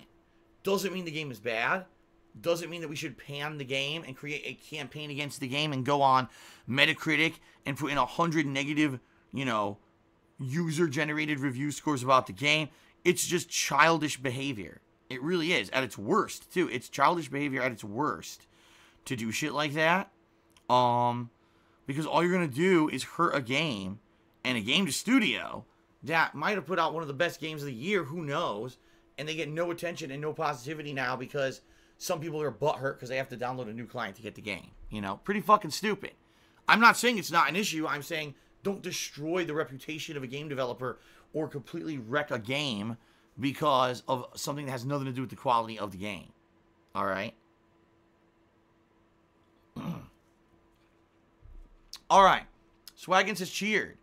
A: doesn't mean the game is bad. Doesn't mean that we should pan the game and create a campaign against the game and go on Metacritic and put in 100 negative, you know, user-generated review scores about the game. It's just childish behavior. It really is. At its worst, too. It's childish behavior at its worst to do shit like that. Because all you're going to do is hurt a game and a game studio that might have put out one of the best games of the year, who knows, and they get no attention and no positivity now because some people are butthurt because they have to download a new client to get the game. You know, pretty fucking stupid. I'm not saying it's not an issue. I'm saying don't destroy the reputation of a game developer or completely wreck a game because of something that has nothing to do with the quality of the game. All right? All right. Swaggins has cheered.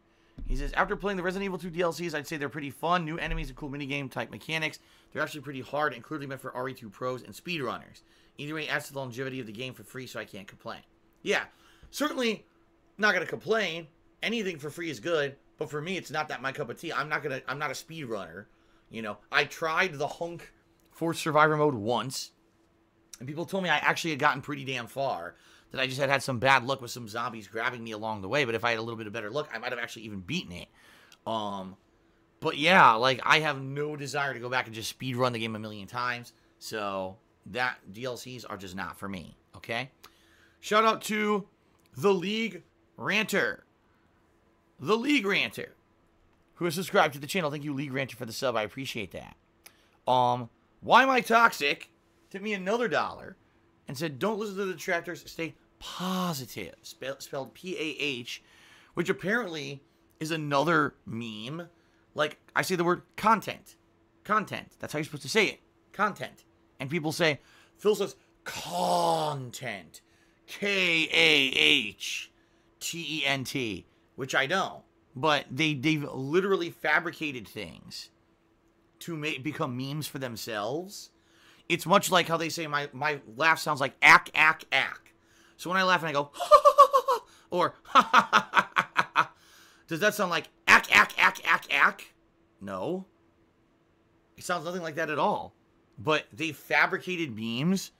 A: He says, after playing the Resident Evil 2 DLCs, I'd say they're pretty fun. New enemies and cool minigame type mechanics. They're actually pretty hard and clearly meant for RE2 pros and speedrunners. Either way, it adds to the longevity of the game for free, so I can't complain. Yeah, certainly not going to complain. Anything for free is good, but for me, it's not that my cup of tea. I'm not a speedrunner. You know, I tried the Hunk Force Survivor mode once, and people told me I actually had gotten pretty damn far. That I just had some bad luck with some zombies grabbing me along the way. But if I had a little bit of better luck, I might have actually even beaten it. But yeah, like, I have no desire to go back and just speedrun the game a million times. So, that DLCs are just not for me, okay? Shout out to The League Ranter. The League Ranter, who has subscribed to the channel. Thank you, League Ranter, for the sub. I appreciate that. Why Am I Toxic? Tipped me another $1. And said, don't listen to the detractors, stay positive. Spelled P-A-H, which apparently is another meme. Like, I say the word content. Content. That's how you're supposed to say it. Content. And people say, Phil says, content. K-A-H-T-E-N-T. Which I don't. But they've literally fabricated things to become memes for themselves. It's much like how they say my laugh sounds like ack, ack, ack. So when I laugh and I go, ha, ha, ha, ha, or ha, ha, ha, ha, ha, ha, does that sound like ack, ack, ack, ack, ack? No. It sounds nothing like that at all. But they fabricated memes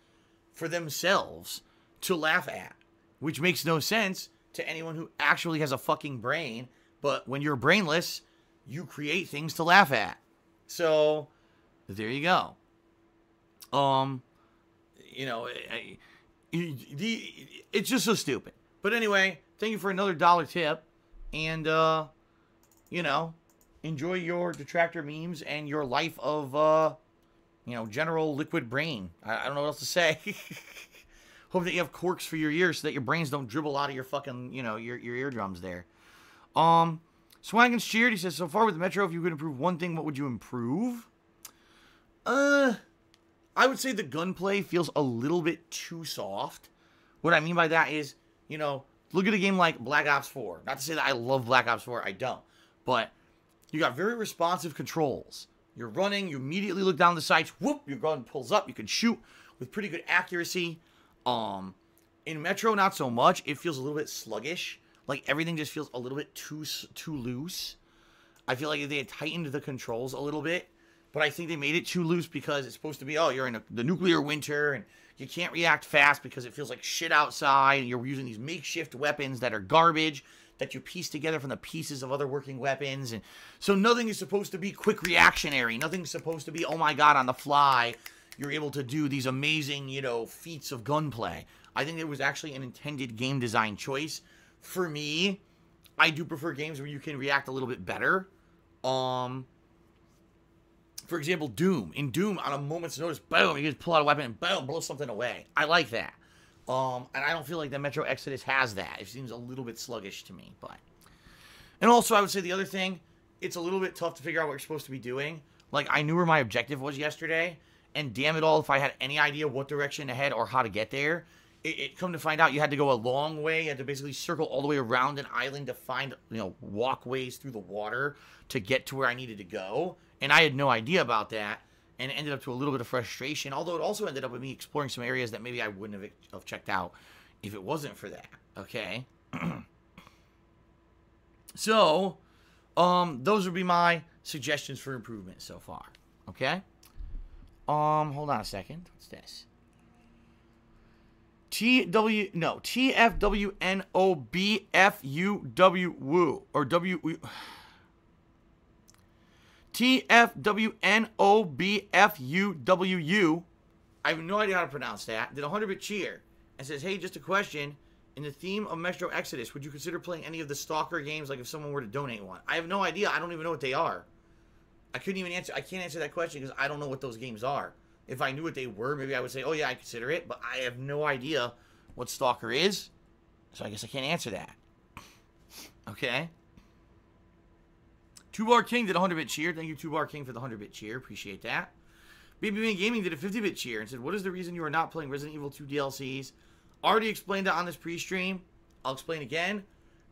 A: for themselves to laugh at, which makes no sense to anyone who actually has a fucking brain. But when you're brainless, you create things to laugh at. So, there you go. You know, it's just so stupid. But anyway, thank you for another $1 tip. And, you know, enjoy your detractor memes and your life of, you know, general liquid brain. I don't know what else to say. Hope that you have corks for your ears so that your brains don't dribble out of your fucking, you know, your eardrums there. Swaggin's cheered. He says, so far with Metro, if you could improve one thing, what would you improve? I would say the gunplay feels a little bit too soft. What I mean by that is, you know, look at a game like Black Ops 4. Not to say that I love Black Ops 4, I don't. But you got very responsive controls. You're running, you immediately look down the sights, whoop, your gun pulls up, you can shoot with pretty good accuracy. In Metro, not so much. It feels a little bit sluggish. Like, everything just feels a little bit too loose. I feel like if they had tightened the controls a little bit, but I think they made it too loose because it's supposed to be, oh, you're in the nuclear winter, and you can't react fast because it feels like shit outside, and you're using these makeshift weapons that are garbage, that you piece together from the pieces of other working weapons, and so nothing is supposed to be quick reactionary. Nothing's supposed to be, oh my god, on the fly, you're able to do these amazing, you know, feats of gunplay. I think it was actually an intended game design choice. For me, I do prefer games where you can react a little bit better. For example, Doom. In Doom, on a moment's notice, boom, you just pull out a weapon and boom, blow something away. I like that. And I don't feel like the Metro Exodus has that. It seems a little bit sluggish to me, but... And also, I would say the other thing, it's a little bit tough to figure out what you're supposed to be doing. Like, I knew where my objective was yesterday, and damn it all, if I had any idea what direction to head or how to get there, it come to find out you had to go a long way. You had to basically circle all the way around an island to find, walkways through the water to get to where I needed to go. And I had no idea about that, and it ended up to a little bit of frustration, although it also ended up with me exploring some areas that maybe I wouldn't have checked out if it wasn't for that, okay? So, those would be my suggestions for improvement so far. Okay? Hold on a second. What's this? TFWNOBFUW woo. Or TFWNOBFUWU. I have no idea how to pronounce that. Did a 100-bit cheer and says, hey, just a question. In the theme of Metro Exodus, would you consider playing any of the Stalker games, like if someone were to donate one? I have no idea. I don't even know what they are. I couldn't even answer. I can't answer that question because I don't know what those games are. If I knew what they were, maybe I would say, oh yeah, I consider it. But I have no idea what Stalker is. So I guess I can't answer that. Okay. 2-Bar King did a 100-bit cheer. Thank you, 2-Bar King, for the 100-bit cheer. Appreciate that. BabyManGaming did a 50-bit cheer and said, what is the reason you are not playing Resident Evil 2 DLCs? Already explained it on this pre-stream. I'll explain again.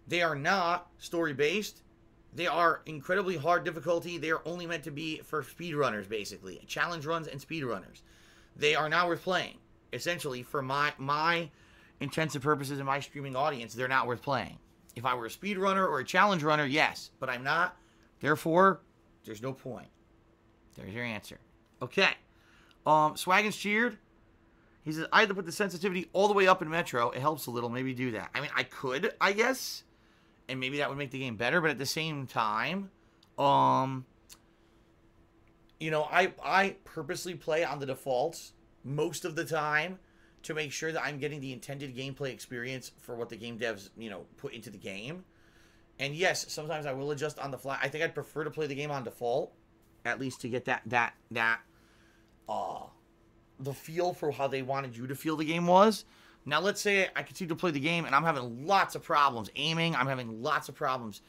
A: They are not story-based. They are incredibly hard difficulty. They are only meant to be for speedrunners, basically. Challenge runs and speedrunners. They are not worth playing. Essentially, for my intensive purposes and my streaming audience, they're not worth playing. If I were a speedrunner or a challenge runner, yes. But I'm not. Therefore, there's no point. There's your answer. Okay. Swaggins cheered. He says, I had to put the sensitivity all the way up in Metro. It helps a little. Maybe do that. I mean, I could, I guess. And maybe that would make the game better. But at the same time, I purposely play on the defaults most of the time to make sure that I'm getting the intended gameplay experience for what the game devs, put into the game. And yes, sometimes I will adjust on the fly. I think I'd prefer to play the game on default, at least to get the feel for how they wanted you to feel the game was. Now, let's say I continue to play the game and I'm having lots of problems aiming. I'm having lots of problems,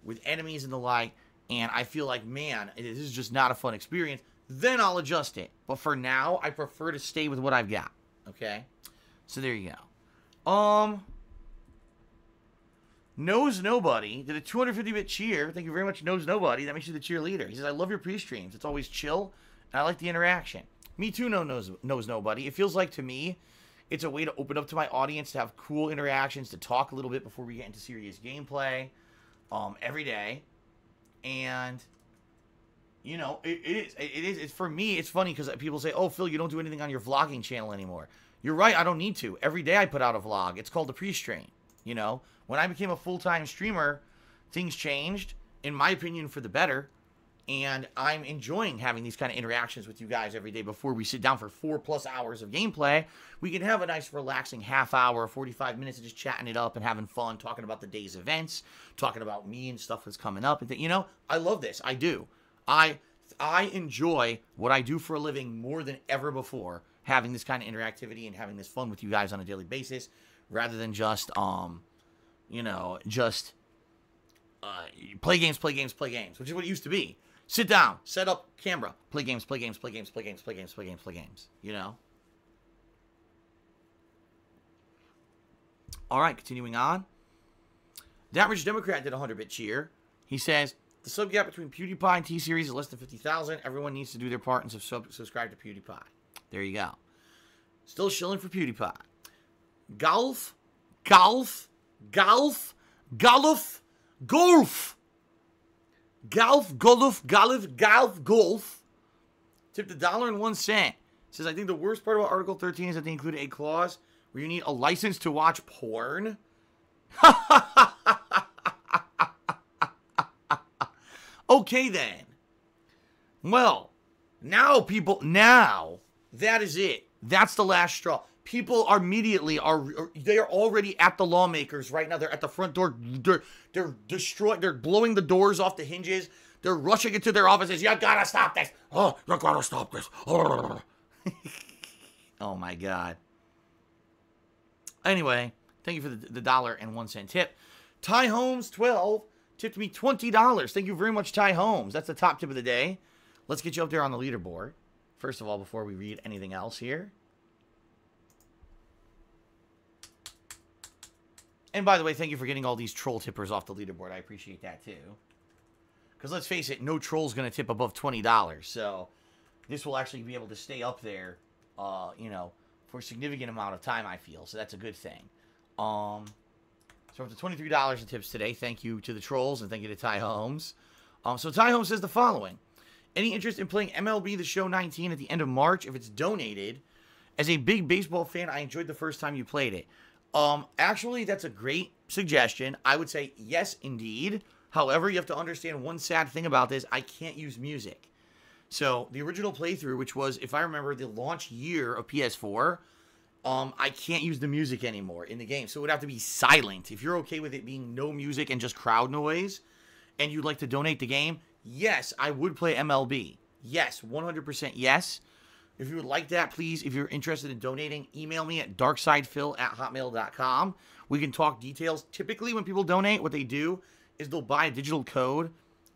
A: with enemies and the like. And I feel like, man, this is just not a fun experience. Then I'll adjust it. But for now, I prefer to stay with what I've got. Okay? So there you go. Knows Nobody did a 250-bit cheer. Thank you very much, Knows Nobody. That makes you the cheerleader. He says, I love your pre-streams. It's always chill. And I like the interaction. Me too, knows Nobody. It feels like, to me, it's a way to open up to my audience, to have cool interactions, to talk a little bit before we get into serious gameplay every day. And, it's for me, it's funny because people say, oh, Phil, you don't do anything on your vlogging channel anymore. You're right, I don't need to. Every day I put out a vlog. It's called a pre-stream, When I became a full-time streamer, things changed, in my opinion, for the better. And I'm enjoying having these kind of interactions with you guys every day before we sit down for 4+ hours of gameplay. We can have a nice, relaxing half hour, 45 minutes of just chatting it up and having fun, talking about the day's events, talking about me and stuff that's coming up. And I love this. I do. I enjoy what I do for a living more than ever before, having this kind of interactivity and having this fun with you guys on a daily basis, rather than just, play games, which is what it used to be. Sit down, set up camera, play games. All right, continuing on. That Rich Democrat did a 100-bit cheer. He says, the sub gap between PewDiePie and T-Series is less than 50,000. Everyone needs to do their part and subscribe to PewDiePie. There you go. Still shilling for PewDiePie. Golf. Tipped $1.01. Says, I think the worst part about Article 13 is that they included a clause where you need a license to watch porn. Okay, then. Well, now, that is it. That's the last straw. People are they are already at the lawmakers right now. They're at the front door. They're blowing the doors off the hinges. They're rushing into their offices. You gotta stop this. Oh, you gotta stop this. Oh my God. Anyway, thank you for the $1.01 tip. Ty Holmes 12 tipped me $20. Thank you very much, Ty Holmes. That's the top tip of the day. Let's get you up there on the leaderboard. First of all, before we read anything else here. And by the way, thank you for getting all these troll tippers off the leaderboard. I appreciate that too. Because let's face it, no troll's going to tip above $20. So this will actually be able to stay up there, you know, for a significant amount of time, I feel. So that's a good thing. So up to $23 in tips today. Thank you to the trolls and thank you to Ty Holmes. So Ty Holmes says the following. Any interest in playing MLB The Show 19 at the end of March if it's donated? As a big baseball fan, I enjoyed the first time you played it. Actually, that's a great suggestion. I would say yes, indeed. However, you have to understand one sad thing about this. I can't use music. So the original playthrough, which was, if I remember, the launch year of PS4, I can't use the music anymore in the game. So it would have to be silent. If you're okay with it being no music and just crowd noise, and you'd like to donate the game, yes, I would play MLB. Yes, 100% yes. If you would like that, please, if you're interested in donating, email me at darksidefil@hotmail.com. We can talk details. Typically, when people donate, what they do is they'll buy a digital code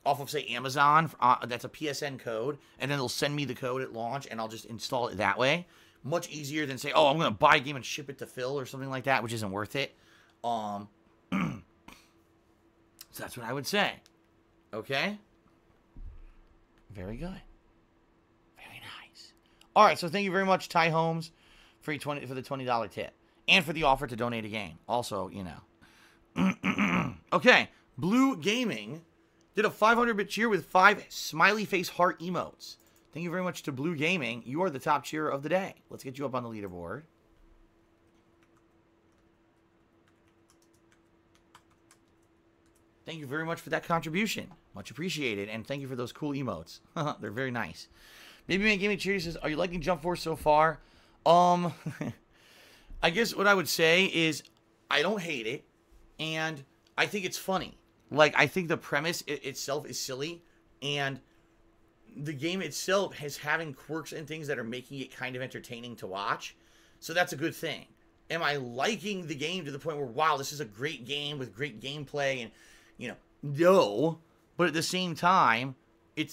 A: off of, say, Amazon. That's a PSN code. And then they'll send me the code at launch, and I'll just install it that way. Much easier than say, oh, I'm going to buy a game and ship it to Phil or something like that, which isn't worth it. So that's what I would say. Okay? Very good. Very nice. All right, so thank you very much, Ty Holmes, for the $20 tip. And for the offer to donate a game. Also, you know. Okay. Blue Gaming did a 500-bit cheer with 5 smiley face heart emotes. Thank you very much to Blue Gaming. You are the top cheerer of the day. Let's get you up on the leaderboard. Thank you very much for that contribution. Much appreciated. And thank you for those cool emotes. They're very nice. Maybe Man Gaming Cheer says, are you liking Jump Force so far? I guess what I would say is I don't hate it. And I think it's funny. Like, I think the premise itself is silly, and the game itself is having quirks and things that are making it kind of entertaining to watch. So that's a good thing. Am I liking the game to the point where, wow, this is a great game with great gameplay and, you know, no. But at the same time,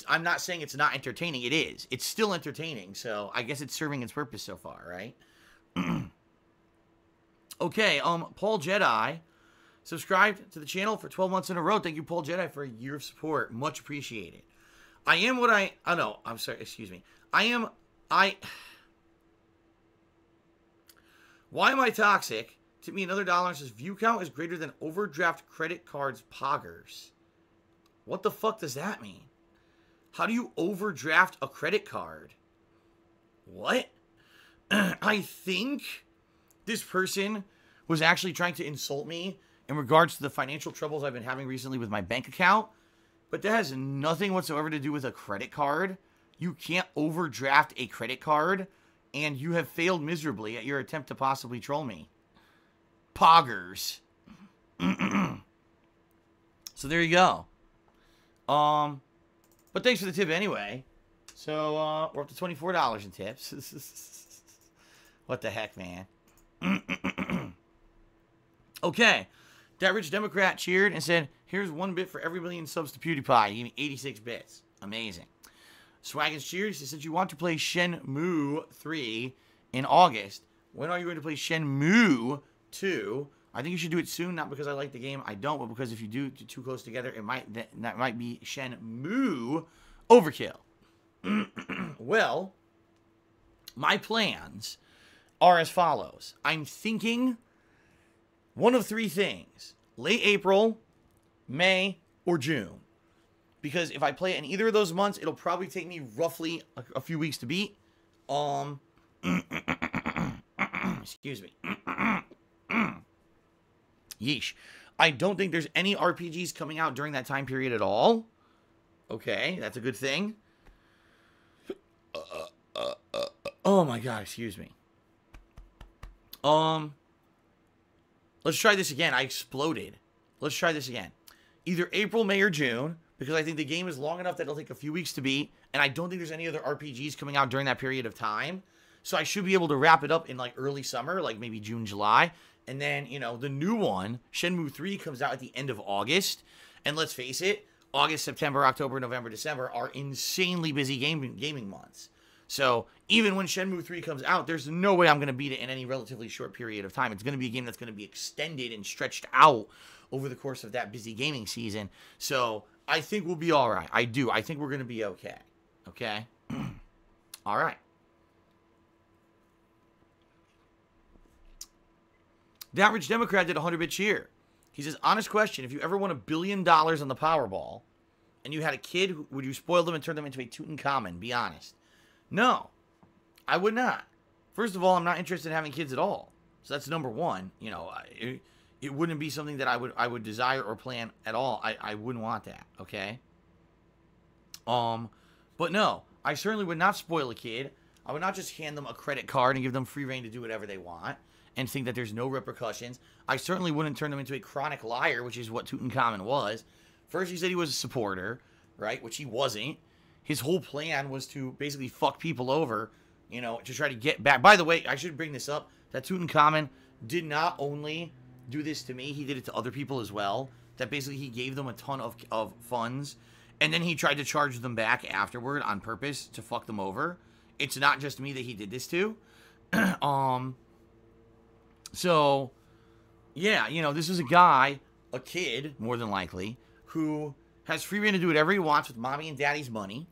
A: I'm not saying it's not entertaining. It is. It's still entertaining. So I guess it's serving its purpose so far, right? Okay, Paul Jedi subscribed to the channel for 12 months in a row. Thank you, Paul Jedi, for a year of support. Much appreciated. I am what I... Oh, no. I'm sorry. Excuse me. Why am I toxic? Tip me another $1 and says, view count is greater than overdraft credit cards poggers. What the fuck does that mean? How do you overdraft a credit card? What? I think this person was actually trying to insult me in regards to the financial troubles I've been having recently with my bank account. But that has nothing whatsoever to do with a credit card. You can't overdraft a credit card, and you have failed miserably at your attempt to possibly troll me. Poggers. So there you go. But thanks for the tip anyway. So we're up to $24 in tips. What the heck, man? Okay. That Rich Democrat cheered and said, here's 1 bit for every million subs to PewDiePie. He gave me 86 bits. Amazing. Swaggins cheered. He said, since you want to play Shenmue 3 in August, when are you going to play Shenmue 2? I think you should do it soon, not because I like the game. I don't, but because if you do too close together, that might be Shenmue overkill. Well, my plans are as follows. I'm thinking one of 3 things. Late April, May, or June. Because if I play it in either of those months, it'll probably take me roughly a few weeks to beat. Excuse me. Yeesh. I don't think there's any RPGs coming out during that time period at all. Okay, that's a good thing. Oh my god, excuse me. Let's try this again. I exploded. Let's try this again. Either April, May, or June, because I think the game is long enough that it'll take a few weeks to beat, and I don't think there's any other RPGs coming out during that period of time. So I should be able to wrap it up in like early summer, like maybe June, July. And then, you know, the new one, Shenmue 3, comes out at the end of August. And let's face it, August, September, October, November, December are insanely busy gaming months. So even when Shenmue 3 comes out, there's no way I'm going to beat it in any relatively short period of time. It's going to be a game that's going to be extended and stretched out over the course of that busy gaming season. So I think we'll be all right. I do. I think we're going to be okay. Okay? All right. The Average Democrat did a 100-bit cheer. He says, honest question, if you ever won $1 billion on the Powerball and you had a kid, would you spoil them and turn them into a Tutankhamun? Be honest. No, I would not. First of all, I'm not interested in having kids at all. So that's number one. You know, it wouldn't be something that I would desire or plan at all. I wouldn't want that, okay? But no, I certainly would not spoil a kid. I would not just hand them a credit card and give them free reign to do whatever they want and think that there's no repercussions. I certainly wouldn't turn them into a chronic liar, which is what Tutankhamun was. First, he said he was a supporter, right, which he wasn't. His whole plan was to basically fuck people over, you know, to try to get back. By the way, I should bring this up, that Tutankhamun did not only do this to me, he did it to other people as well. That basically he gave them a ton of funds, and then he tried to charge them back afterward on purpose to fuck them over. It's not just me that he did this to. So, yeah, you know, this is a guy, a kid, more than likely, who has free reign to do whatever he wants with mommy and daddy's money,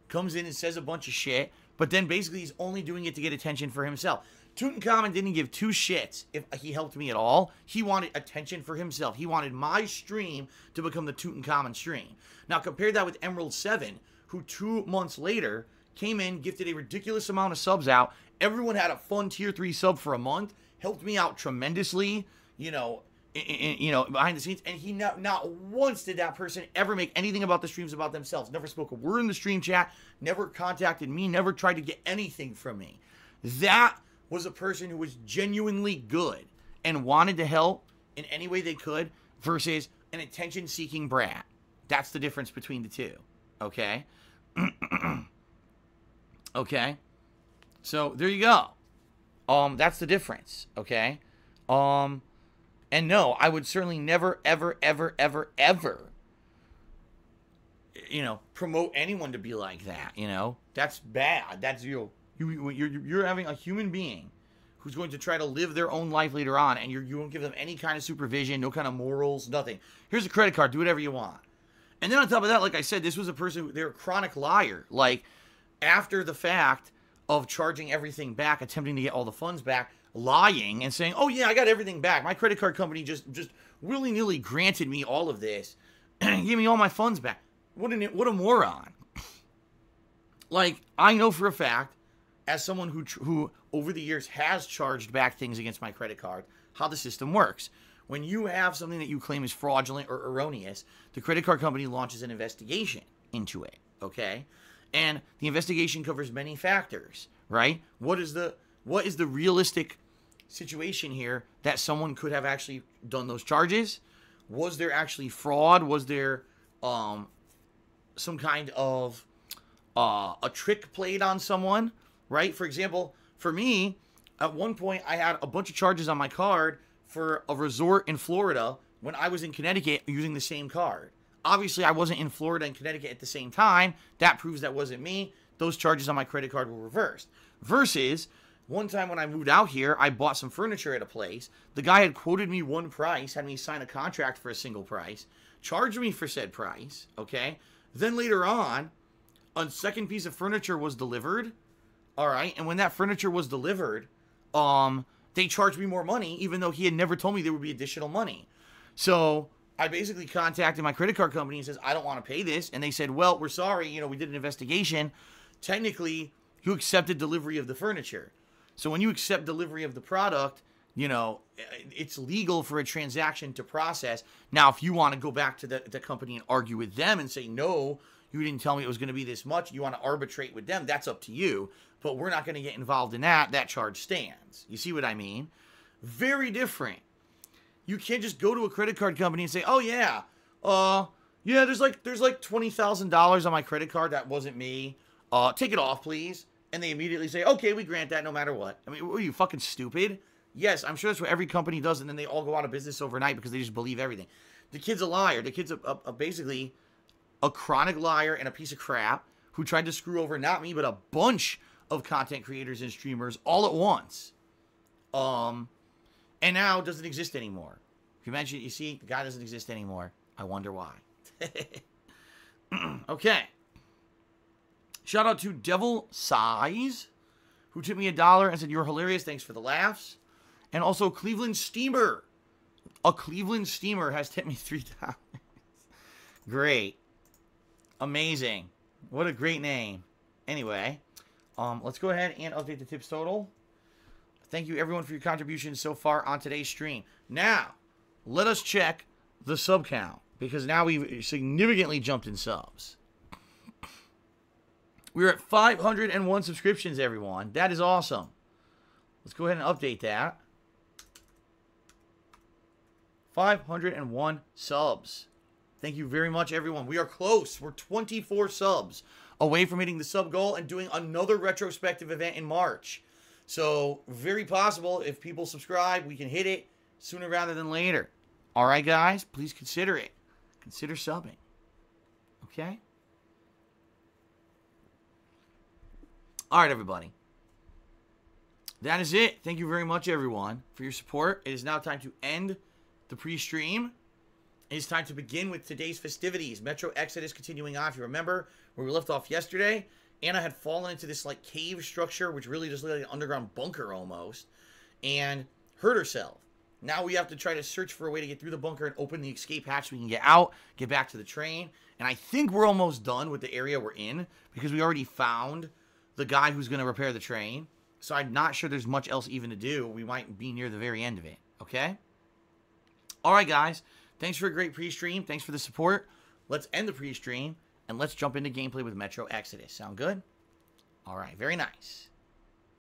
A: comes in and says a bunch of shit, but then basically he's only doing it to get attention for himself. Tutankhamun didn't give two shits if he helped me at all. He wanted attention for himself. He wanted my stream to become the Tutankhamun stream. Now, compare that with Emerald 7, who 2 months later came in, gifted a ridiculous amount of subs out. Everyone had a fun tier 3 sub for a month, helped me out tremendously, you know, behind the scenes, and he not once did that person ever make anything about the streams about themselves. Never spoke a word in the stream chat, never contacted me, never tried to get anything from me. That was a person who was genuinely good and wanted to help in any way they could versus an attention-seeking brat. That's the difference between the two, okay? Okay? So, there you go. That's the difference, okay? And no, I would certainly never, ever, ever, ever, ever, you know, promote anyone to be like that, you know? That's bad. That's, you're having a human being who's going to try to live their own life later on, and you won't give them any kind of supervision, no kind of morals, nothing. Here's a credit card, do whatever you want. And then on top of that, like I said, this was a person, they're a chronic liar. Like, after the fact of charging everything back, attempting to get all the funds back, lying and saying, oh yeah, I got everything back. My credit card company just willy-nilly granted me all of this and gave me all my funds back. What a moron. Like, I know for a fact, as someone who over the years has charged back things against my credit card, how the system works. When you have something that you claim is fraudulent or erroneous, the credit card company launches an investigation into it, okay? And the investigation covers many factors, right? What is the realistic situation here that someone could have actually done those charges? Was there actually fraud? Was there some kind of a trick played on someone, right? For example, for me, at one point I had a bunch of charges on my card for a resort in Florida when I was in Connecticut using the same card. Obviously, I wasn't in Florida and Connecticut at the same time. That proves that wasn't me. Those charges on my credit card were reversed. Versus, one time when I moved out here, I bought some furniture at a place. The guy had quoted me one price, had me sign a contract for a single price, charged me for said price, okay? Then later on, a second piece of furniture was delivered, all right? And when that furniture was delivered, they charged me more money, even though he had never told me there would be additional money. So I basically contacted my credit card company and says, I don't want to pay this. And they said, well, we're sorry, you know, we did an investigation. Technically, you accepted delivery of the furniture. So when you accept delivery of the product, you know, it's legal for a transaction to process. Now, if you want to go back to the company and argue with them and say, no, you didn't tell me it was going to be this much, you want to arbitrate with them, that's up to you. But we're not going to get involved in that. That charge stands. You see what I mean? Very different. You can't just go to a credit card company and say, oh, yeah, there's like $20,000 on my credit card. That wasn't me. Take it off, please. And they immediately say, okay, we grant that no matter what. I mean, are you fucking stupid? Yes, I'm sure that's what every company does, and then they all go out of business overnight because they just believe everything. The kid's a liar. The kid's basically a chronic liar and a piece of crap who tried to screw over not me, but a bunch of content creators and streamers all at once. And now doesn't exist anymore. If you mention, you see, the guy doesn't exist anymore. I wonder why. Okay. Shout out to Devil Size, who tipped me $1 and said, "You're hilarious. Thanks for the laughs." And also Cleveland Steamer. A Cleveland Steamer has tipped me $3. Great. Amazing. What a great name. Anyway, let's go ahead and update the tips total. Thank you, everyone, for your contributions so far on today's stream. Now, let us check the sub count, because now we've significantly jumped in subs. We're at 501 subscriptions, everyone. That is awesome. Let's go ahead and update that. 501 subs. Thank you very much, everyone. We are close. We're 24 subs away from hitting the sub goal and doing another retrospective event in March. So, very possible, if people subscribe, we can hit it sooner rather than later. All right, guys? Please consider it. Consider subbing. Okay? All right, everybody. That is it. Thank you very much, everyone, for your support. It is now time to end the pre-stream. It is time to begin with today's festivities. Metro Exodus continuing on. If you remember where we left off yesterday, Anna had fallen into this like cave structure, which really just looked like an underground bunker almost, and hurt herself. Now we have to try to search for a way to get through the bunker and open the escape hatch so we can get out, get back to the train. And I think we're almost done with the area we're in because we already found the guy who's going to repair the train. So I'm not sure there's much else even to do. We might be near the very end of it. Okay? All right, guys. Thanks for a great pre-stream. Thanks for the support. Let's end the pre-stream, and let's jump into gameplay with Metro Exodus. Sound good? All right. Very nice.